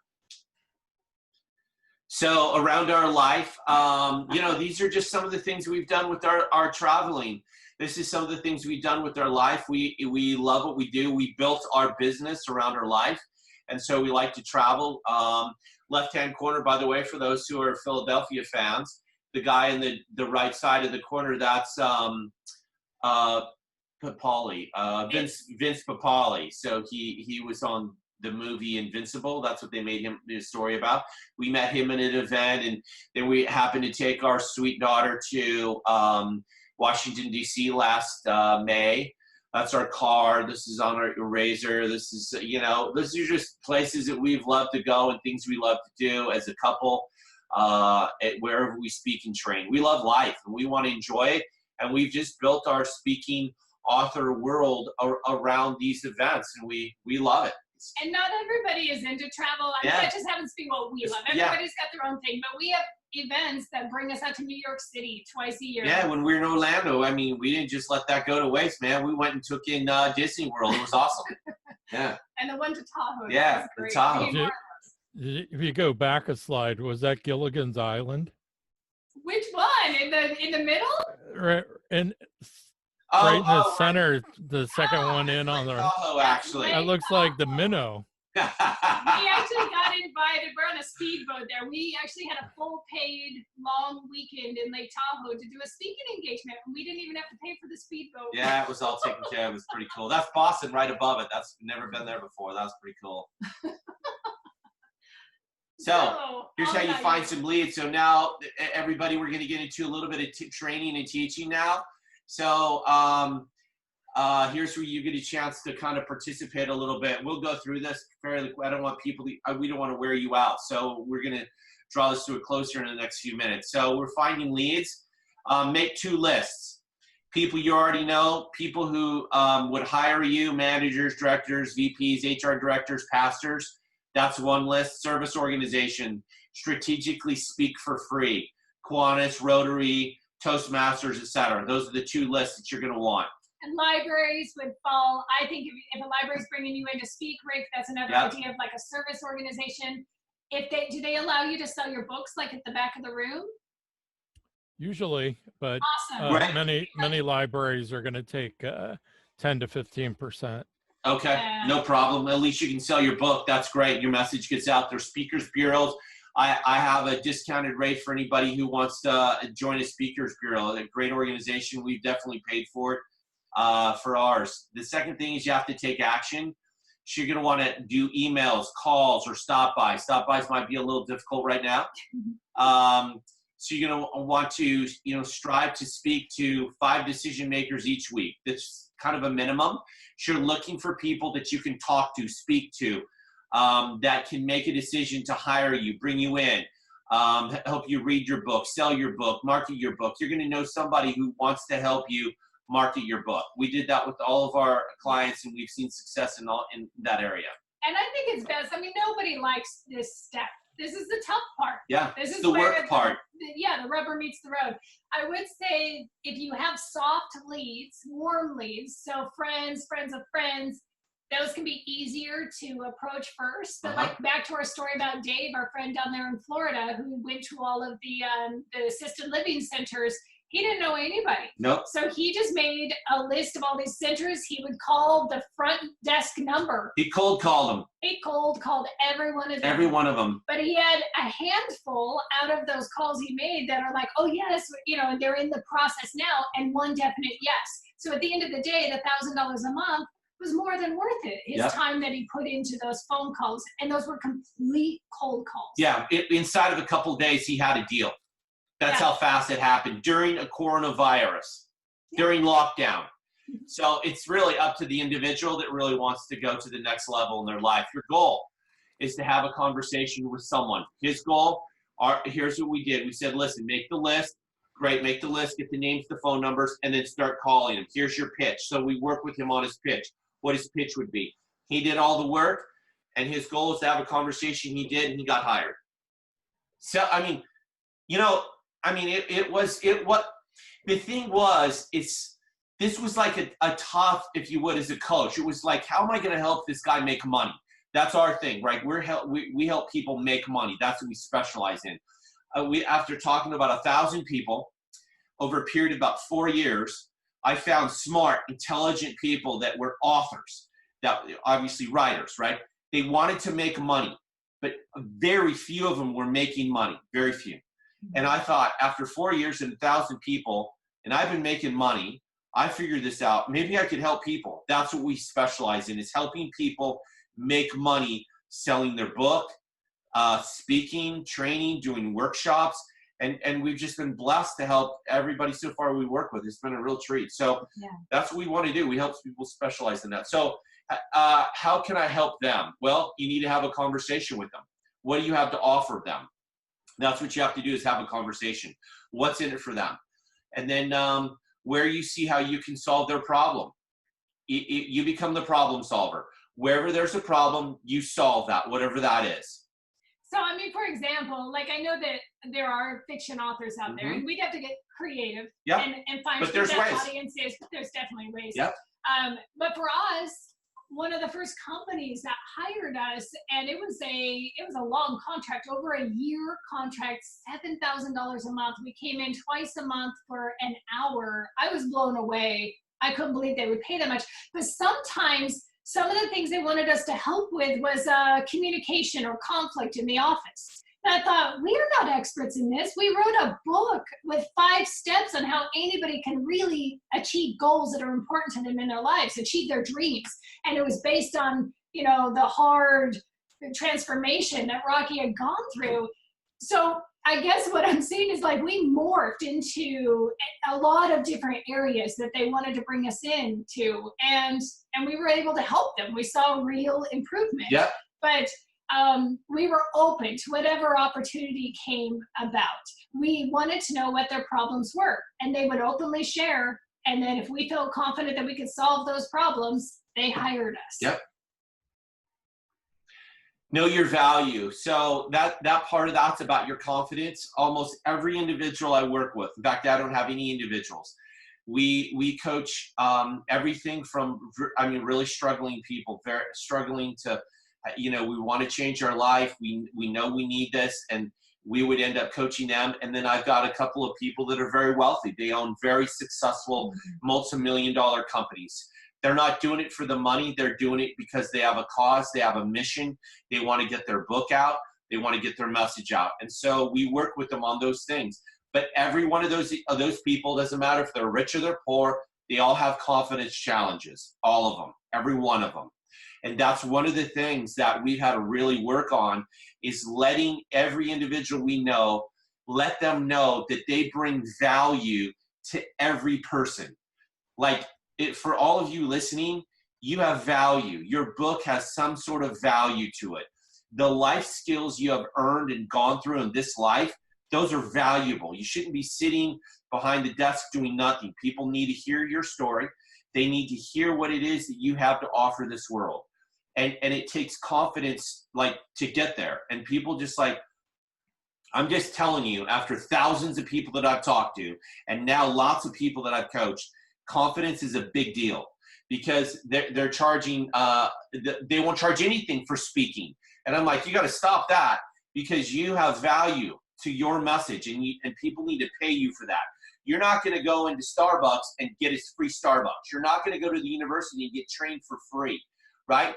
So around our life, you know, these are just some of the things we've done with our traveling. This is some of the things we've done with our life. We love what we do. We built our business around our life. And so we like to travel. Left-hand corner, by the way, for those who are Philadelphia fans, the guy in the right side of the corner, that's Papali, Vince Papali. So he was on the movie Invincible. That's what they made him the story about. We met him at an event, and then we happened to take our sweet daughter to Washington, D.C. last May. That's our car. This is on our eraser. This is, you know, these are just places that we've loved to go and things we love to do as a couple wherever we speak and train. We love life and we want to enjoy it. And we've just built our speaking author world around these events, and we love it. And not everybody is into travel. I mean, that just happens to be what we love. Everybody's got their own thing, but we have events that bring us out to New York City twice a year. Yeah, when we were in Orlando, I mean, we didn't just let that go to waste, man. We went and took in Disney World. It was awesome. Yeah. And the one to Tahoe. Yeah, the Tahoe. If you go back a slide, was that Gilligan's Island? Which one? In the middle? Right in the center, the second one in on the Tahoe, actually. That looks like the minnow. We actually got invited. We're on a speedboat there. We actually had a full paid long weekend in Lake Tahoe to do a speaking engagement, and we didn't even have to pay for the speedboat. Yeah, it was all taken care of. It was pretty cool. That's Boston right above it. That's never been there before. That was pretty cool. So here's how you find some leads. So now, everybody, we're going to get into a little bit of training and teaching now. So here's where you get a chance to kind of participate a little bit. We'll go through this fairly quick. I don't want people we don't want to wear you out. So we're going to draw this to a close here in the next few minutes. So we're finding leads. Make 2 lists. People you already know, people who would hire you, managers, directors, VPs, HR directors, pastors. That's 1 list. Service organization, strategically speak for free. Kiwanis, Rotary, Toastmasters, etc. Those are the 2 lists that you're going to want. And libraries would fall. I think if a library's bringing you in to speak, Rick, that's another idea of like a service organization. Do they allow you to sell your books like at the back of the room? Usually, but Awesome. many libraries are going to take 10 to 15%. Okay, Yeah. no problem. At least you can sell your book. That's great. Your message gets out there. Speakers bureaus. I have a discounted rate for anybody who wants to join a speakers bureau. A great organization. We've definitely paid for it for ours. The second thing is you have to take action. So you're going to want to do emails, calls, or stop by. Stop bys might be a little difficult right now. So you're going to want to, strive to speak to 5 decision makers each week. That's kind of a minimum. So you're looking for people that you can talk to, speak to, that can make a decision to hire you, bring you in, help you read your book, sell your book, market your book. You're going to know somebody who wants to help you market your book. We did that with all of our clients, and we've seen success in that area. And I think it's best. I mean, nobody likes this step. This is the tough part. Yeah, this is the where work part. The rubber meets the road. I would say if you have soft leads, warm leads, so friends of friends, those can be easier to approach first. But like back to our story about Dave, our friend down there in Florida, who went to all of the assisted living centers. He didn't know anybody. Nope. So he just made a list of all these centers. He would call the front desk number. He cold called them. He cold called every one of them. Every one of them. But he had a handful out of those calls he made that are like, oh yes, and they're in the process now, and 1 definite yes. So at the end of the day, the $1,000 a month was more than worth it. His time that he put into those phone calls, and those were complete cold calls. Yeah, inside of a couple of days, he had a deal. That's how fast it happened during a coronavirus, during lockdown. So it's really up to the individual that really wants to go to the next level in their life. Your goal is to have a conversation with someone. His goal, here's what we did. We said, listen, make the list. Great, make the list, get the names, the phone numbers, and then start calling him. Here's your pitch. So we work with him on his pitch, what his pitch would be. He did all the work, and his goal is to have a conversation. He did, and he got hired. So, the thing was, this was like a tough, if you would, as a coach. It was like, how am I going to help this guy make money? That's our thing, right? We help people make money. That's what we specialize in. After talking to about 1,000 people over a period of about 4 years, I found smart, intelligent people that were authors, that obviously writers, right? They wanted to make money, but very few of them were making money, very few. And I thought, after 4 years and 1,000 people, and I've been making money, I figured this out. Maybe I could help people. That's what we specialize in, is helping people make money selling their book, speaking, training, doing workshops. And we've just been blessed to help everybody so far we work with. It's been a real treat. So that's what we want to do. We help people specialize in that. So how can I help them? Well, you need to have a conversation with them. What do you have to offer them? That's what you have to do, is have a conversation. What's in it for them? And then where you see how you can solve their problem. You become the problem solver. Wherever there's a problem, you solve that, whatever that is. So, for example, like I know that there are fiction authors out there, and we'd have to get creative and find who that audience is, but there's definitely ways. But for us, one of the first companies that hired us, and it was a long contract, over a year contract, $7,000 a month. We came in twice a month for an hour. I was blown away. I couldn't believe they would pay that much. But sometimes some of the things they wanted us to help with was communication or conflict in the office. And I thought, we're not experts in this. We wrote a book with 5 steps on how anybody can really achieve goals that are important to them in their lives, achieve their dreams. And it was based on, the hard transformation that Rocky had gone through. So I guess what I'm saying is, like, we morphed into a lot of different areas that they wanted to bring us into, and we were able to help them. We saw real improvement. But we were open to whatever opportunity came about. We wanted to know what their problems were, and they would openly share. And then if we felt confident that we could solve those problems, they hired us. Yep. Know your value. So that part of that's about your confidence. Almost every individual I work with, in fact, I don't have any individuals. We coach everything from, I mean, really struggling people, very struggling to, you know, we want to change our life. We know we need this, and we would end up coaching them. And then I've got a couple of people that are very wealthy. They own very successful multi-million-dollar companies. They're not doing it for the money. They're doing it because they have a cause. They have a mission. They want to get their book out. They want to get their message out. And so we work with them on those things. But every one of those people, doesn't matter if they're rich or they're poor, they all have confidence challenges, all of them, every one of them. And that's one of the things that we've had to really work on, is letting every individual we know, let them know that they bring value to every person. Like, for all of you listening, you have value. Your book has some sort of value to it. The life skills you have earned and gone through in this life, those are valuable. You shouldn't be sitting behind the desk doing nothing. People need to hear your story. They need to hear what it is that you have to offer this world. And it takes confidence, like, to get there. And people just like, I'm just telling you, after thousands of people that I've talked to, and now lots of people that I've coached, confidence is a big deal, because they're charging, they won't charge anything for speaking. And I'm like, you got to stop that, because you have value to your message, and people need to pay you for that. You're not going to go into Starbucks and get a free Starbucks. You're not going to go to the university and get trained for free, right?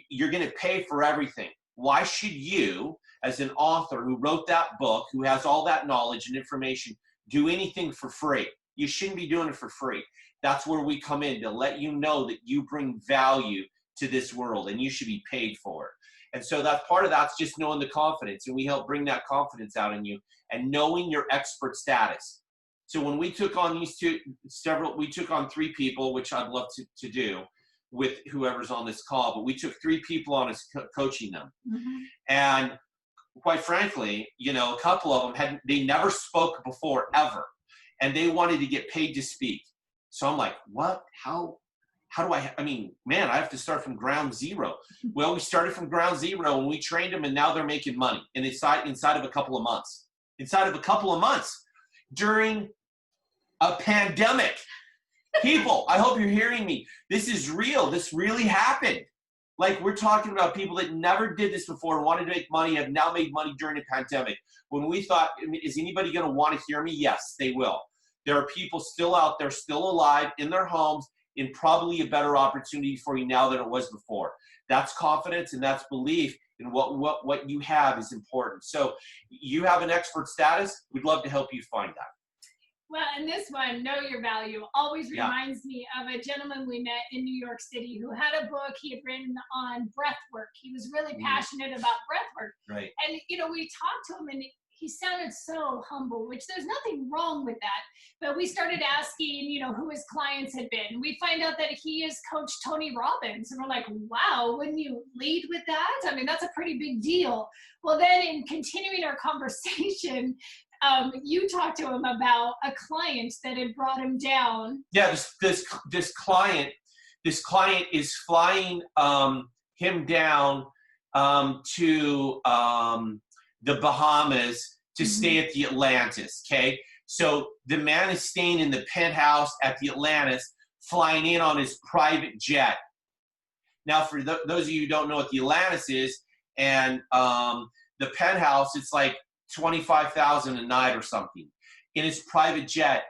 You're going to pay for everything. Why should you, as an author who wrote that book, who has all that knowledge and information, do anything for free? You shouldn't be doing it for free. That's where we come in, to let you know that you bring value to this world, and you should be paid for it. And so that part of that's just knowing the confidence, and we help bring that confidence out in you, and knowing your expert status. So when we took on we took on 3 people, which I'd love to do with whoever's on this call, but we took 3 people on as coaching them. Mm-hmm. And quite frankly, you know, a couple of them they never spoke before, ever. And they wanted to get paid to speak. So I'm like, what? How do I mean, man, I have to start from ground zero. Well, we started from ground zero, and we trained them, and now they're making money. And inside of a couple of months. Inside of a couple of months. During a pandemic. People, I hope you're hearing me. This is real. This really happened. Like, we're talking about people that never did this before and wanted to make money, have now made money during a pandemic. When we thought, is anybody going to want to hear me? Yes, they will. There are people still out there, still alive in their homes, in probably a better opportunity for you now than it was before. That's confidence, and that's belief in what you have is important. So you have an expert status. We'd love to help you find that. Well, and this one, Know Your Value, always reminds me of a gentleman we met in New York City who had a book he had written on breath work. He was really passionate about breath work. Right. And, you know, we talked to him, and he sounded so humble, which there's nothing wrong with that. But we started asking, you know, who his clients had been. We find out that he has coached Tony Robbins. And we're like, wow, wouldn't you lead with that? I mean, that's a pretty big deal. Well, then in continuing our conversation, you talked to him about a client that had brought him down. Yeah, this client is flying him down to the Bahamas to stay at the Atlantis. Okay, so the man is staying in the penthouse at the Atlantis, flying in on his private jet. Now, for those of you who don't know what the Atlantis is, and the penthouse, it's like $25,000 a night or something in his private jet.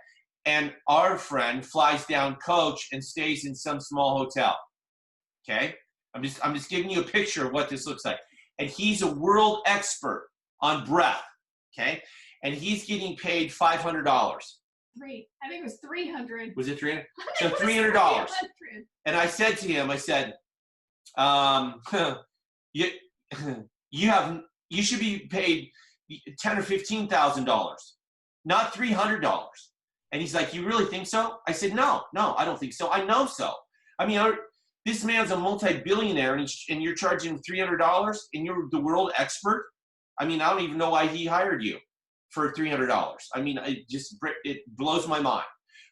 And our friend flies down coach and stays in some small hotel. Okay, I'm just giving you a picture of what this looks like. And he's a world expert on breath. Okay, and he's getting paid $500. I think it was $300. Was it $300? So $300. And I said to him, I said, you should be paid $10,000 or $15,000, not $300. And he's like, you really think so? I said, no, I don't think so. I know so. I mean, This man's a multi-billionaire, and you're charging him $300, and you're the world expert. I mean, I don't even know why he hired you for $300. I mean, it blows my mind.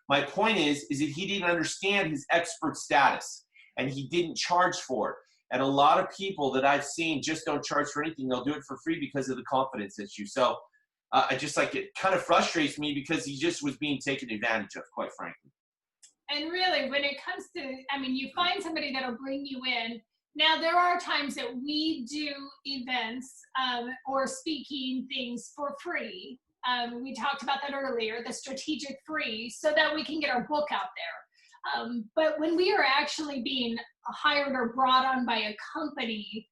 My point is that he didn't understand his expert status, and he didn't charge for it. And a lot of people that I've seen just don't charge for anything. They'll do it for free because of the confidence issue. So it kind of frustrates me because he just was being taken advantage of, quite frankly. And really, when it comes to, I mean, you find somebody that'll bring you in. Now, there are times that we do events or speaking things for free. We talked about that earlier, the strategic free, so that we can get our book out there. But when we are actually being hired or brought on by a company,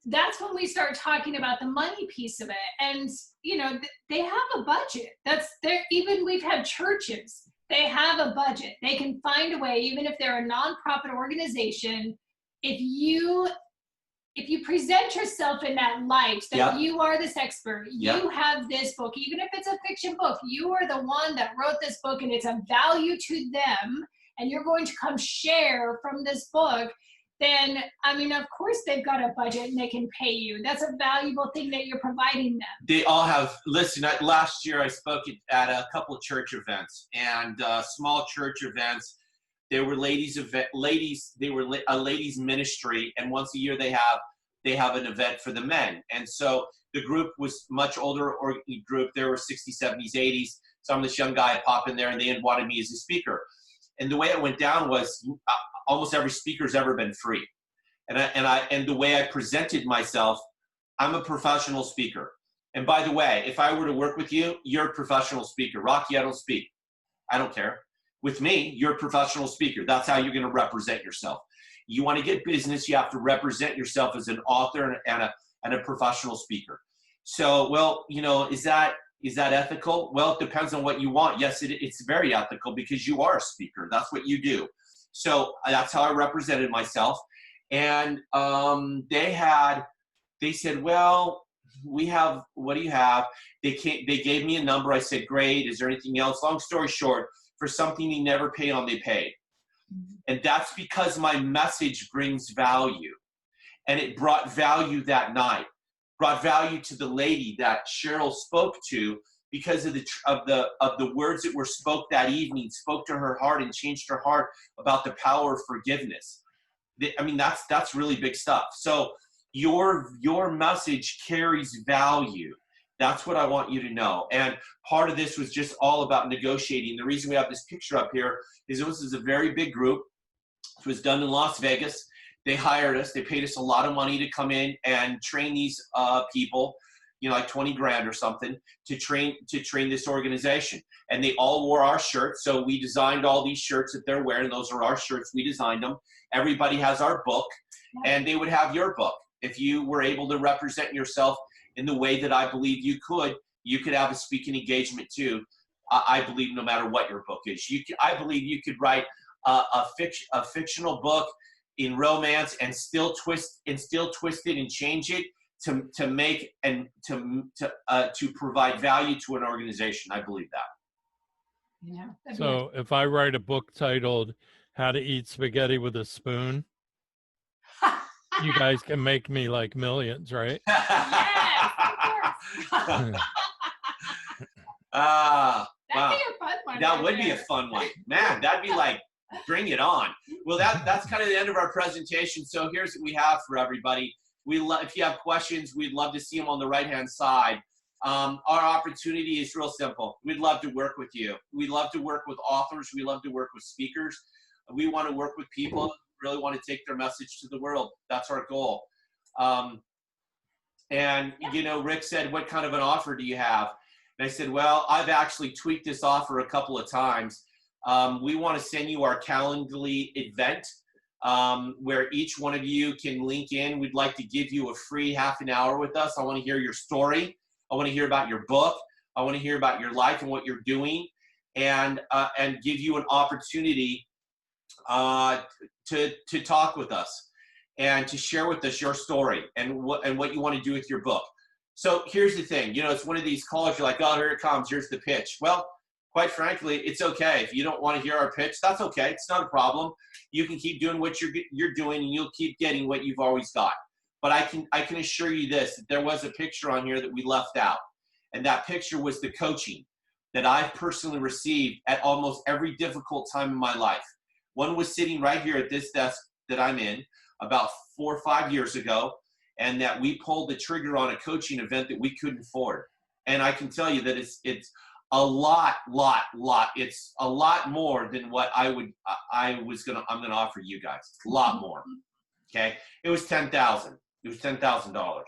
that's when we start talking about the money piece of it. And, you know, they have a budget. That's there. Even we've had churches, they have a budget. They can find a way, even if they're a nonprofit organization, if you present yourself in that light, that you are this expert, you have this book, even if it's a fiction book, you are the one that wrote this book and it's a value to them, and you're going to come share from this book, then, I mean, of course they've got a budget and they can pay you. That's a valuable thing that you're providing them. They all have, listen, last year I spoke at a couple of church events, and small church events. There were they were a ladies ministry, and once a year they have an event for the men. And so the group was much older group. There were 60s, 70s, 80s. Some of this young guy popped in there, and they wanted me as a speaker. And the way it went down was almost every speaker's ever been free. And the way I presented myself, I'm a professional speaker. And by the way, if I were to work with you, you're a professional speaker. Rocky, I don't speak. I don't care. With me, you're a professional speaker. That's how you're going to represent yourself. You want to get business, you have to represent yourself as an author and a professional speaker. So, well, you know, is that ethical? Well, it depends on what you want. Yes, it's very ethical because you are a speaker. That's what you do. So that's how I represented myself. And they said, well, what do you have? They gave me a number. I said, great. Is there anything else? Long story short, for something you never paid on, they paid. And that's because my message brings value. And it brought value that night, brought value to the lady that Cheryl spoke to because of the words that were spoke that evening, spoke to her heart and changed her heart about the power of forgiveness. I mean, that's really big stuff. So your message carries value. That's what I want you to know. And part of this was just all about negotiating. The reason we have this picture up here is this is a very big group. It was done in Las Vegas. They hired us. They paid us a lot of money to come in and train these people, you know, like 20 grand or something to train this organization. And they all wore our shirts. So we designed all these shirts that they're wearing. Those are our shirts. We designed them. Everybody has our book, and they would have your book. If you were able to represent yourself in the way that I believe you could have a speaking engagement too. I believe no matter what your book is, I believe you could write a fictional book in romance and still twist it and change it to make and to provide value to an organization. I believe that. Yeah. So if I write a book titled "How to Eat Spaghetti with a Spoon," you guys can make me like millions, right? Wow. That'd be a fun one. That would be a fun one. Man, that'd be like, bring it on. Well, that's kind of the end of our presentation. So here's what we have for everybody. If you have questions, we'd love to see them on the right-hand side. Our opportunity is real simple. We'd love to work with you. We'd love to work with authors. We love to work with speakers. We want to work with people who really want to take their message to the world. That's our goal. And, you know, Rick said, what kind of an offer do you have? And I said, well, I've actually tweaked this offer a couple of times. We want to send you our Calendly event where each one of you can link in. We'd like to give you a free half an hour with us. I want to hear your story. I want to hear about your book. I want to hear about your life and what you're doing, and give you an opportunity to talk with us and to share with us your story and what you want to do with your book. So here's the thing, you know, it's one of these calls, you're like, oh, here it comes, here's the pitch. Well, quite frankly, it's okay. If you don't want to hear our pitch, that's okay. It's not a problem. You can keep doing what you're doing, and you'll keep getting what you've always got. But I can assure you this, that there was a picture on here that we left out. And that picture was the coaching that I've personally received at almost every difficult time in my life. One was sitting right here at this desk that I'm in about 4 or 5 years ago, and that we pulled the trigger on a coaching event that we couldn't afford. And I can tell you that it's a lot. It's a lot more than what I'm gonna offer you guys. A lot more. Okay, it was $10,000. It was $10,000,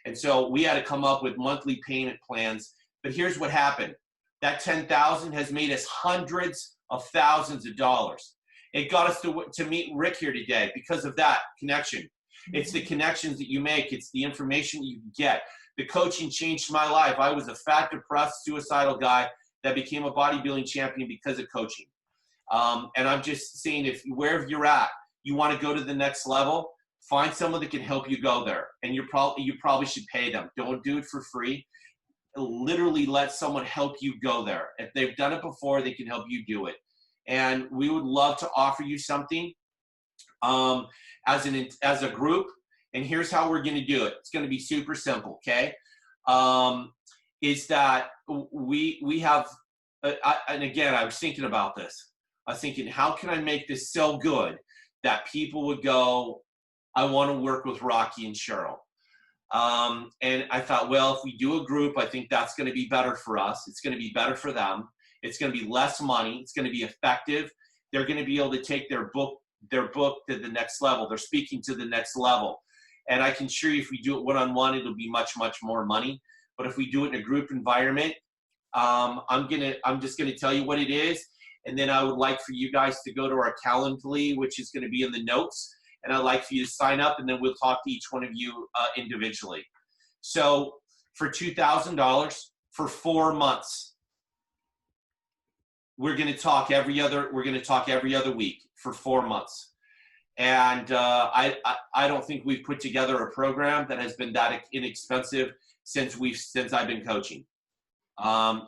and so we had to come up with monthly payment plans. But here's what happened: that $10,000 has made us hundreds of thousands of dollars. It got us to meet Rick here today because of that connection. It's the connections that you make. It's the information you get. The coaching changed my life. I was a fat, depressed, suicidal guy that became a bodybuilding champion because of coaching. And I'm just saying, if wherever you're at, you want to go to the next level, find someone that can help you go there. And you probably should pay them. Don't do it for free. Literally let someone help you go there. If they've done it before, they can help you do it. And we would love to offer you something as a group. And here's how we're going to do it. It's going to be super simple, okay? Is that we have, and again, I was thinking about this. I was thinking, how can I make this so good that people would go, I want to work with Rocky and Cheryl. And I thought, well, if we do a group, I think that's going to be better for us. It's going to be better for them. It's going to be less money. It's going to be effective. They're going to be able to take their book to the next level. They're speaking to the next level. And I can assure you, if we do it one-on-one, it'll be much, much more money. But if we do it in a group environment, I'm just gonna tell you what it is, and then I would like for you guys to go to our Calendly, which is going to be in the notes, and I'd like for you to sign up, and then we'll talk to each one of you individually. So for $2,000 for 4 months, we're going to talk every other week for 4 months. And I don't think we've put together a program that has been that inexpensive since I've been coaching.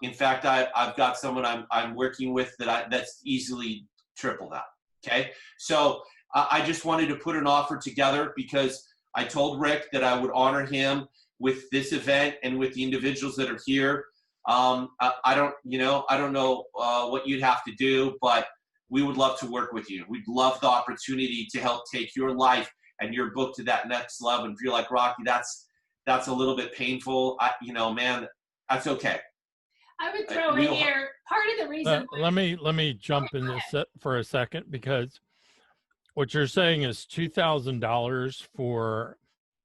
In fact, I've got someone I'm working with that's easily triple that. Okay, so I just wanted to put an offer together because I told Rick that I would honor him with this event and with the individuals that are here. I don't know what you'd have to do, but we would love to work with you. We'd love the opportunity to help take your life and your book to that next level. And if you're like, Rocky, that's a little bit painful, man, that's okay. I would throw in here, part of the reason. Let me jump in this for a second, because what you're saying is $2,000 for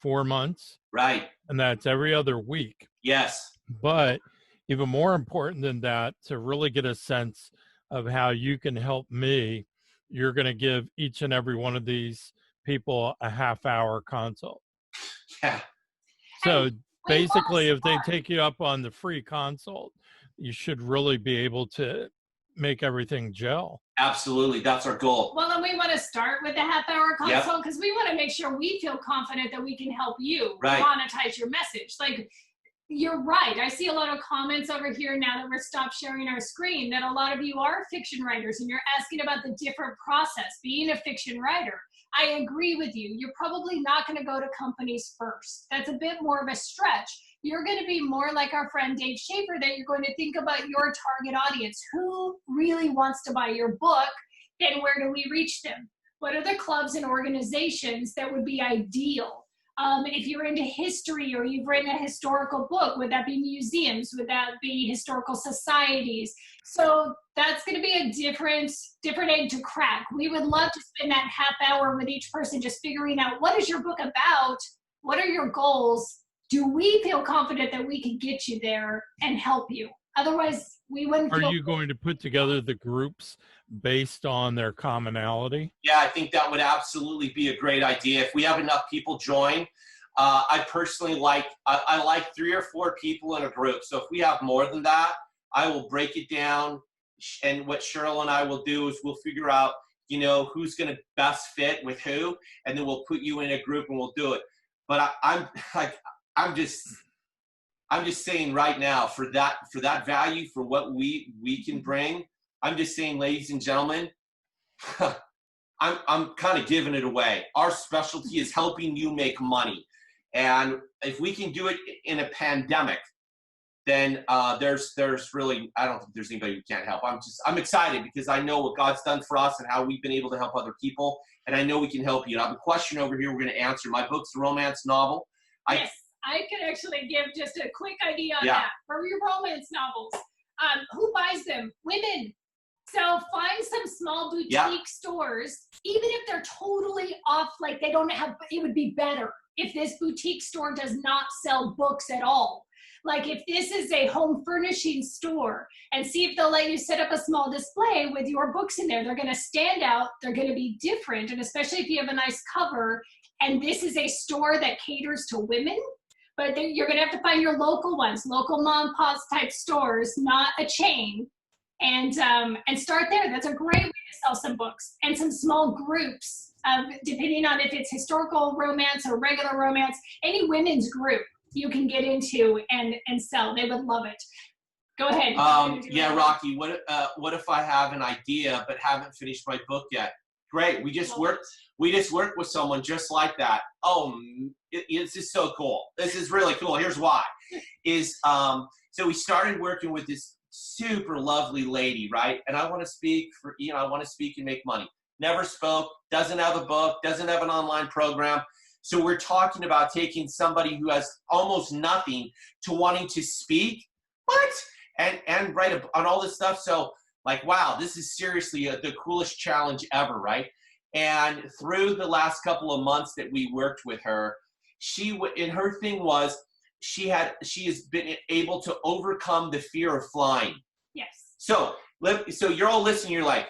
4 months. Right. And that's every other week. Yes. But even more important than that, to really get a sense of how you can help me, you're going to give each and every one of these people a half-hour consult. Yeah. So basically, if they take you up on the free consult, you should really be able to make everything gel. Absolutely. That's our goal. Well, and we want to start with the half-hour consult because we want to make sure we feel confident that we can help you monetize your message. Like, you're right. I see a lot of comments over here now that we're stopped sharing our screen that a lot of you are fiction writers and you're asking about the different process, being a fiction writer. I agree with you. You're probably not going to go to companies first. That's a bit more of a stretch. You're going to be more like our friend Dave Schaefer, that you're going to think about your target audience. Who really wants to buy your book? Then where do we reach them? What are the clubs and organizations that would be ideal? If you're into history or you've written a historical book, would that be museums? Would that be historical societies? So that's going to be a different egg to crack. We would love to spend that half hour with each person just figuring out, what is your book about? What are your goals? Do we feel confident that we can get you there and help you? Otherwise, we wouldn't feel. Are you going to put together the groups based on their commonality? Yeah, I think that would absolutely be a great idea. If we have enough people join, I personally like 3 or 4 people in a group. So if we have more than that, I will break it down. And what Cheryl and I will do is we'll figure out, who's going to best fit with who, and then we'll put you in a group and we'll do it. But I'm I'm just saying right now, for that value, for what we can bring, I'm just saying, ladies and gentlemen, I'm kind of giving it away. Our specialty is helping you make money. And if we can do it in a pandemic, then there's really, I don't think there's anybody who can't help. I'm excited because I know what God's done for us and how we've been able to help other people. And I know we can help you. I have a question over here we're going to answer. My book's a romance novel. Yes, I could actually give just a quick idea on that. For your romance novels, who buys them? Women. So find some small boutique stores, even if they're totally off, like they don't have, it would be better if this boutique store does not sell books at all. Like if this is a home furnishing store, and see if they'll let you set up a small display with your books in there. They're going to stand out. They're going to be different. And especially if you have a nice cover, and this is a store that caters to women, but then you're going to have to find your local ones, local mom and pop type stores, not a chain. And start there. That's a great way to sell some books, and some small groups, depending on if it's historical romance or regular romance. Any women's group you can get into and sell. They would love it. Go ahead. Yeah, Rocky. What if I have an idea but haven't finished my book yet? Great. We just worked with someone just like that. Oh, it's just so cool. This is really cool. Here's why. So we started working with this super lovely lady, right? And I want to speak and make money. Never spoke, doesn't have a book, doesn't have an online program. So we're talking about taking somebody who has almost nothing to wanting to speak. What? And write on all this stuff. So like, wow, this is seriously the coolest challenge ever, right? And through the last couple of months that we worked with her, her thing was, she has been able to overcome the fear of flying. Yes. So you're all listening. You're like,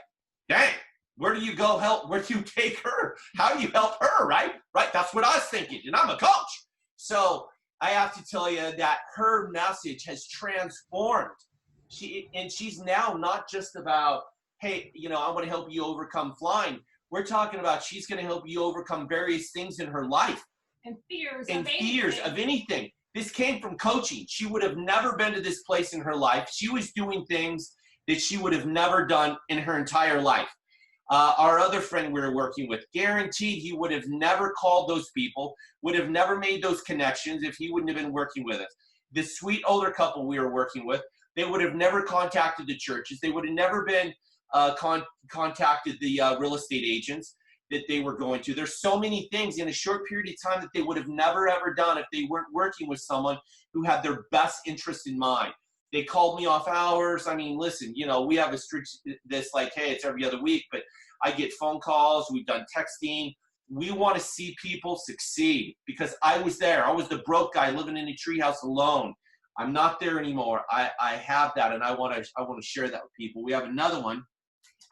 dang, where do you go help? Where do you take her? How do you help her? Right. That's what I was thinking. And I'm a coach. So I have to tell you that her message has transformed. She's now not just about, hey, I want to help you overcome flying. We're talking about she's going to help you overcome various things in her life. And fears of anything. This came from coaching. She would have never been to this place in her life. She was doing things that she would have never done in her entire life. Our other friend we were working with, guaranteed he would have never called those people, would have never made those connections if he wouldn't have been working with us. The sweet older couple we were working with, they would have never contacted the churches. They would have never been contacted the real estate agents that they were going to. There's so many things in a short period of time that they would have never ever done if they weren't working with someone who had their best interest in mind. They called me off hours. I mean, listen, we have a strict this like, hey, it's every other week, but I get phone calls. We've done texting. We want to see people succeed because I was there. I was the broke guy living in a treehouse alone. I'm not there anymore. I have that, and I want to share that with people. We have another one.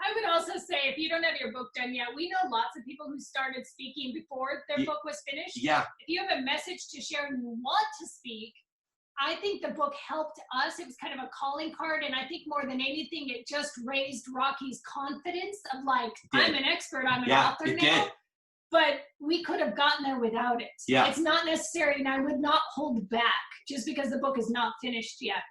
I would also say, if you don't have your book done yet, we know lots of people who started speaking before their book was finished. Yeah. If you have a message to share and you want to speak, I think the book helped us. It was kind of a calling card, and I think more than anything, it just raised Rocky's confidence of like, I'm an expert, I'm an author now. Did. But we could have gotten there without it. Yeah. It's not necessary, and I would not hold back just because the book is not finished yet.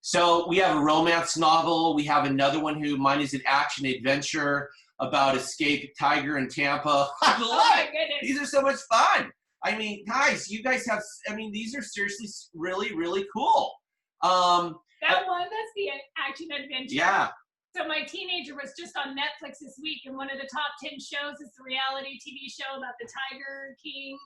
So we have a romance novel. We have another one mine is an action adventure about escape tiger in Tampa. I love it. These are so much fun. I mean, guys, you guys have, these are seriously really, really cool. That's the action adventure. Yeah. So my teenager was just on Netflix this week, and one of the top 10 shows is the reality TV show about the Tiger King.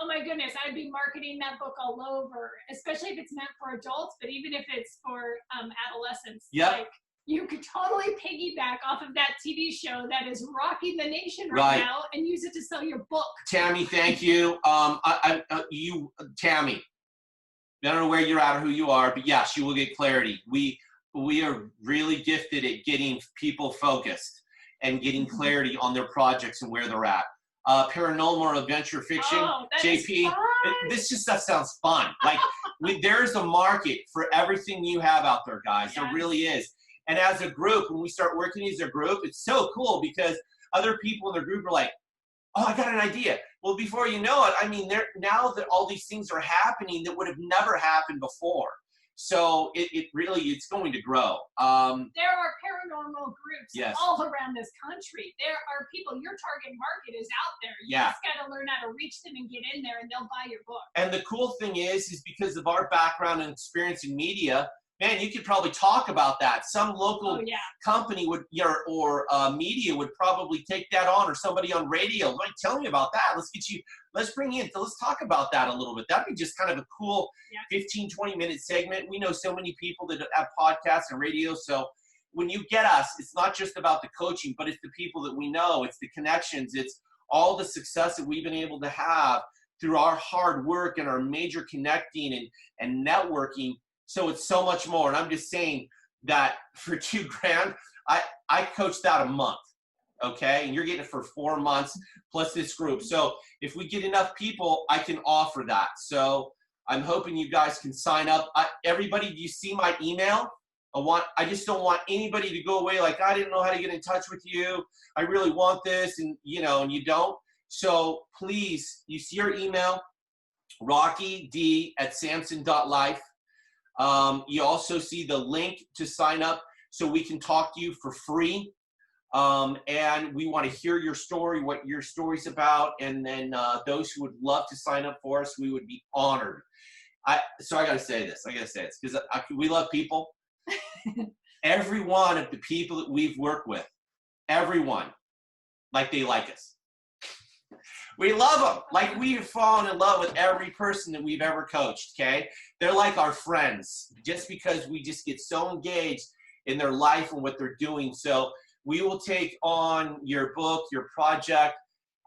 Oh my goodness, I'd be marketing that book all over, especially if it's meant for adults, but even if it's for adolescents. Yeah. Like, you could totally piggyback off of that TV show that is rocking the nation right now and use it to sell your book. Tammy, thank you. Tammy, I don't know where you're at or who you are, but yes, you will get clarity. We are really gifted at getting people focused and getting clarity on their projects and where they're at. Paranormal or adventure fiction, JP, this just stuff sounds fun. Like there's a market for everything you have out there, guys. Yes. There really is. And as a group, when we start working as a group, it's so cool because other people in the group are like, oh, I got an idea. Well, before you know it, I mean, now that all these things are happening that would have never happened before. So it really, it's going to grow. There are paranormal groups Yes. all around this country. There are people, your target market is out there. You Yeah. just got to learn how to reach them and get in there, and they'll buy your book. And the cool thing is because of our background and experience in media, man, you could probably talk about that. Some local company would, or media would probably take that on, or somebody on radio. Like, tell me about that. Let's bring you in. Let's talk about that a little bit. That'd be just kind of a cool 15, 20-minute segment. We know so many people that have podcasts and radio. So when you get us, it's not just about the coaching, but it's the people that we know. It's the connections. It's all the success that we've been able to have through our hard work and our major connecting and networking. So it's so much more. And I'm just saying that for $2,000, I coached that a month. Okay. And you're getting it for 4 months plus this group. So if we get enough people, I can offer that. So I'm hoping you guys can sign up. Everybody, do you see my email? I just don't want anybody to go away like, I didn't know how to get in touch with you. I really want this. And and you don't. So please, you see your email, rockyd@samson.life. You also see the link to sign up so we can talk to you for free. And we want to hear your story, what your story's about. And then those who would love to sign up for us, we would be honored. So I got to say this because we love people. Every one of the people that we've worked with, everyone, like they like us. We love them. Like we've fallen in love with every person that we've ever coached, okay? They're like our friends just because we just get so engaged in their life and what they're doing. So we will take on your book, your project.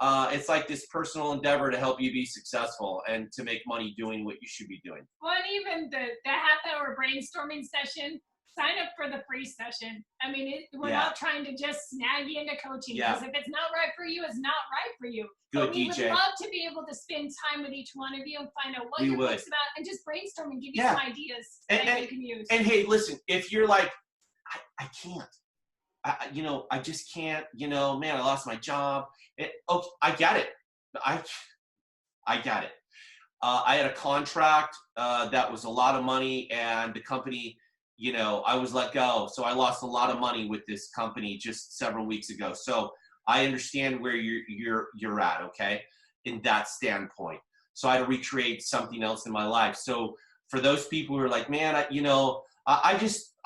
It's like this personal endeavor to help you be successful and to make money doing what you should be doing. Well, and even the half-hour brainstorming session, sign up for the free session. I mean, we're not trying to just snag you into coaching because if it's not right for you, it's not right for you. Good, but we DJ. would love to be able to spend time with each one of you and find out what your book's about and just brainstorm and give you some ideas that you can use. And hey, listen, if you're like, I can't. I just can't, man, I lost my job. I get it. I get it. I had a contract that was a lot of money, and the company, I was let go. So I lost a lot of money with this company just several weeks ago. So I understand where you're at, okay, in that standpoint. So I had to recreate something else in my life. So for those people who are like, man, I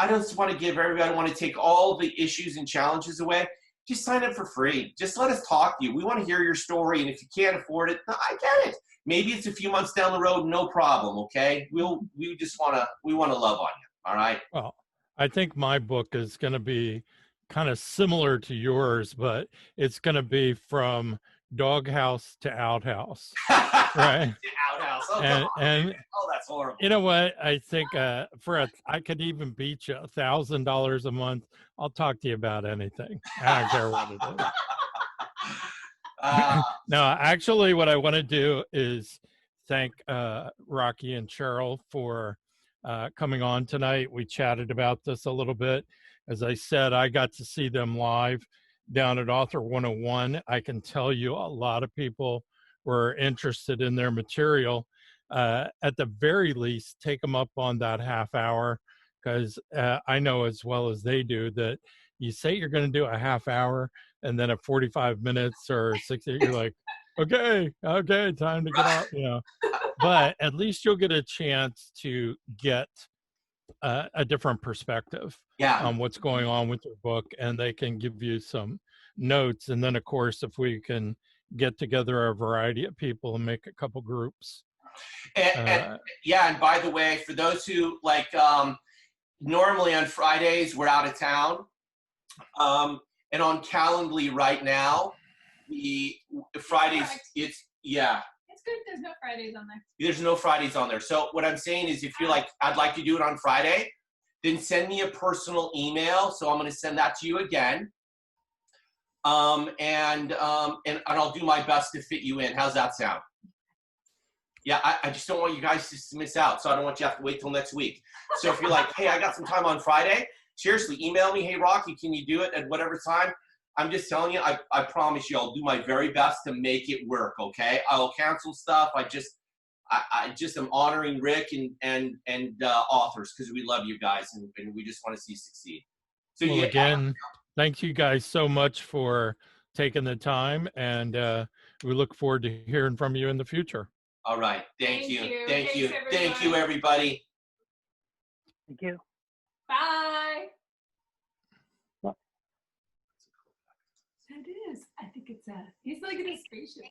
don't want to give everybody, I want to take all the issues and challenges away. Just sign up for free. Just let us talk to you. We want to hear your story. And if you can't afford it, I get it. Maybe it's a few months down the road, no problem. Okay. We want to love on you. All right. Well, I think my book is going to be kind of similar to yours, but it's going to be from doghouse to outhouse. Right. Outhouse. Oh, and that's horrible. You know what? I think I could even beat you $1,000 a month. I'll talk to you about anything. I don't care what it is. No, actually, what I want to do is thank Rocky and Cheryl for coming on tonight. We chatted about this a little bit. As I said, I got to see them live down at Author 101. I can tell you a lot of people were interested in their material. At the very least, take them up on that half hour, because I know as well as they do that you say you're going to do a half hour, and then at 45 minutes or 60, you're like, okay, time to get out, But at least you'll get a chance to get a different perspective on what's going on with your book, and they can give you some notes. And then, of course, if we can get together a variety of people and make a couple groups. And by the way, for those who like, normally on Fridays we're out of town, and on Calendly right now, the Fridays it's good. There's no Fridays on there. There's no Fridays on there. So what I'm saying is, if you're like, I'd like to do it on Friday, then send me a personal email. So I'm going to send that to you again. And I'll do my best to fit you in. How's that sound? Yeah, I just don't want you guys to miss out. So I don't want you to have to wait till next week. So if you're like, hey, I got some time on Friday, seriously, email me. Hey, Rocky, can you do it at whatever time? I'm just telling you, I promise you, I'll do my very best to make it work, okay? I'll cancel stuff. I just am honoring Rick and authors because we love you guys and we just want to see you succeed. So well, yeah. again, thank you guys so much for taking the time, and we look forward to hearing from you in the future. All right. Thank you. Thank Thanks, you. Thank you, everybody. Thank you. Bye. That is. I think it's he's like in a spaceship.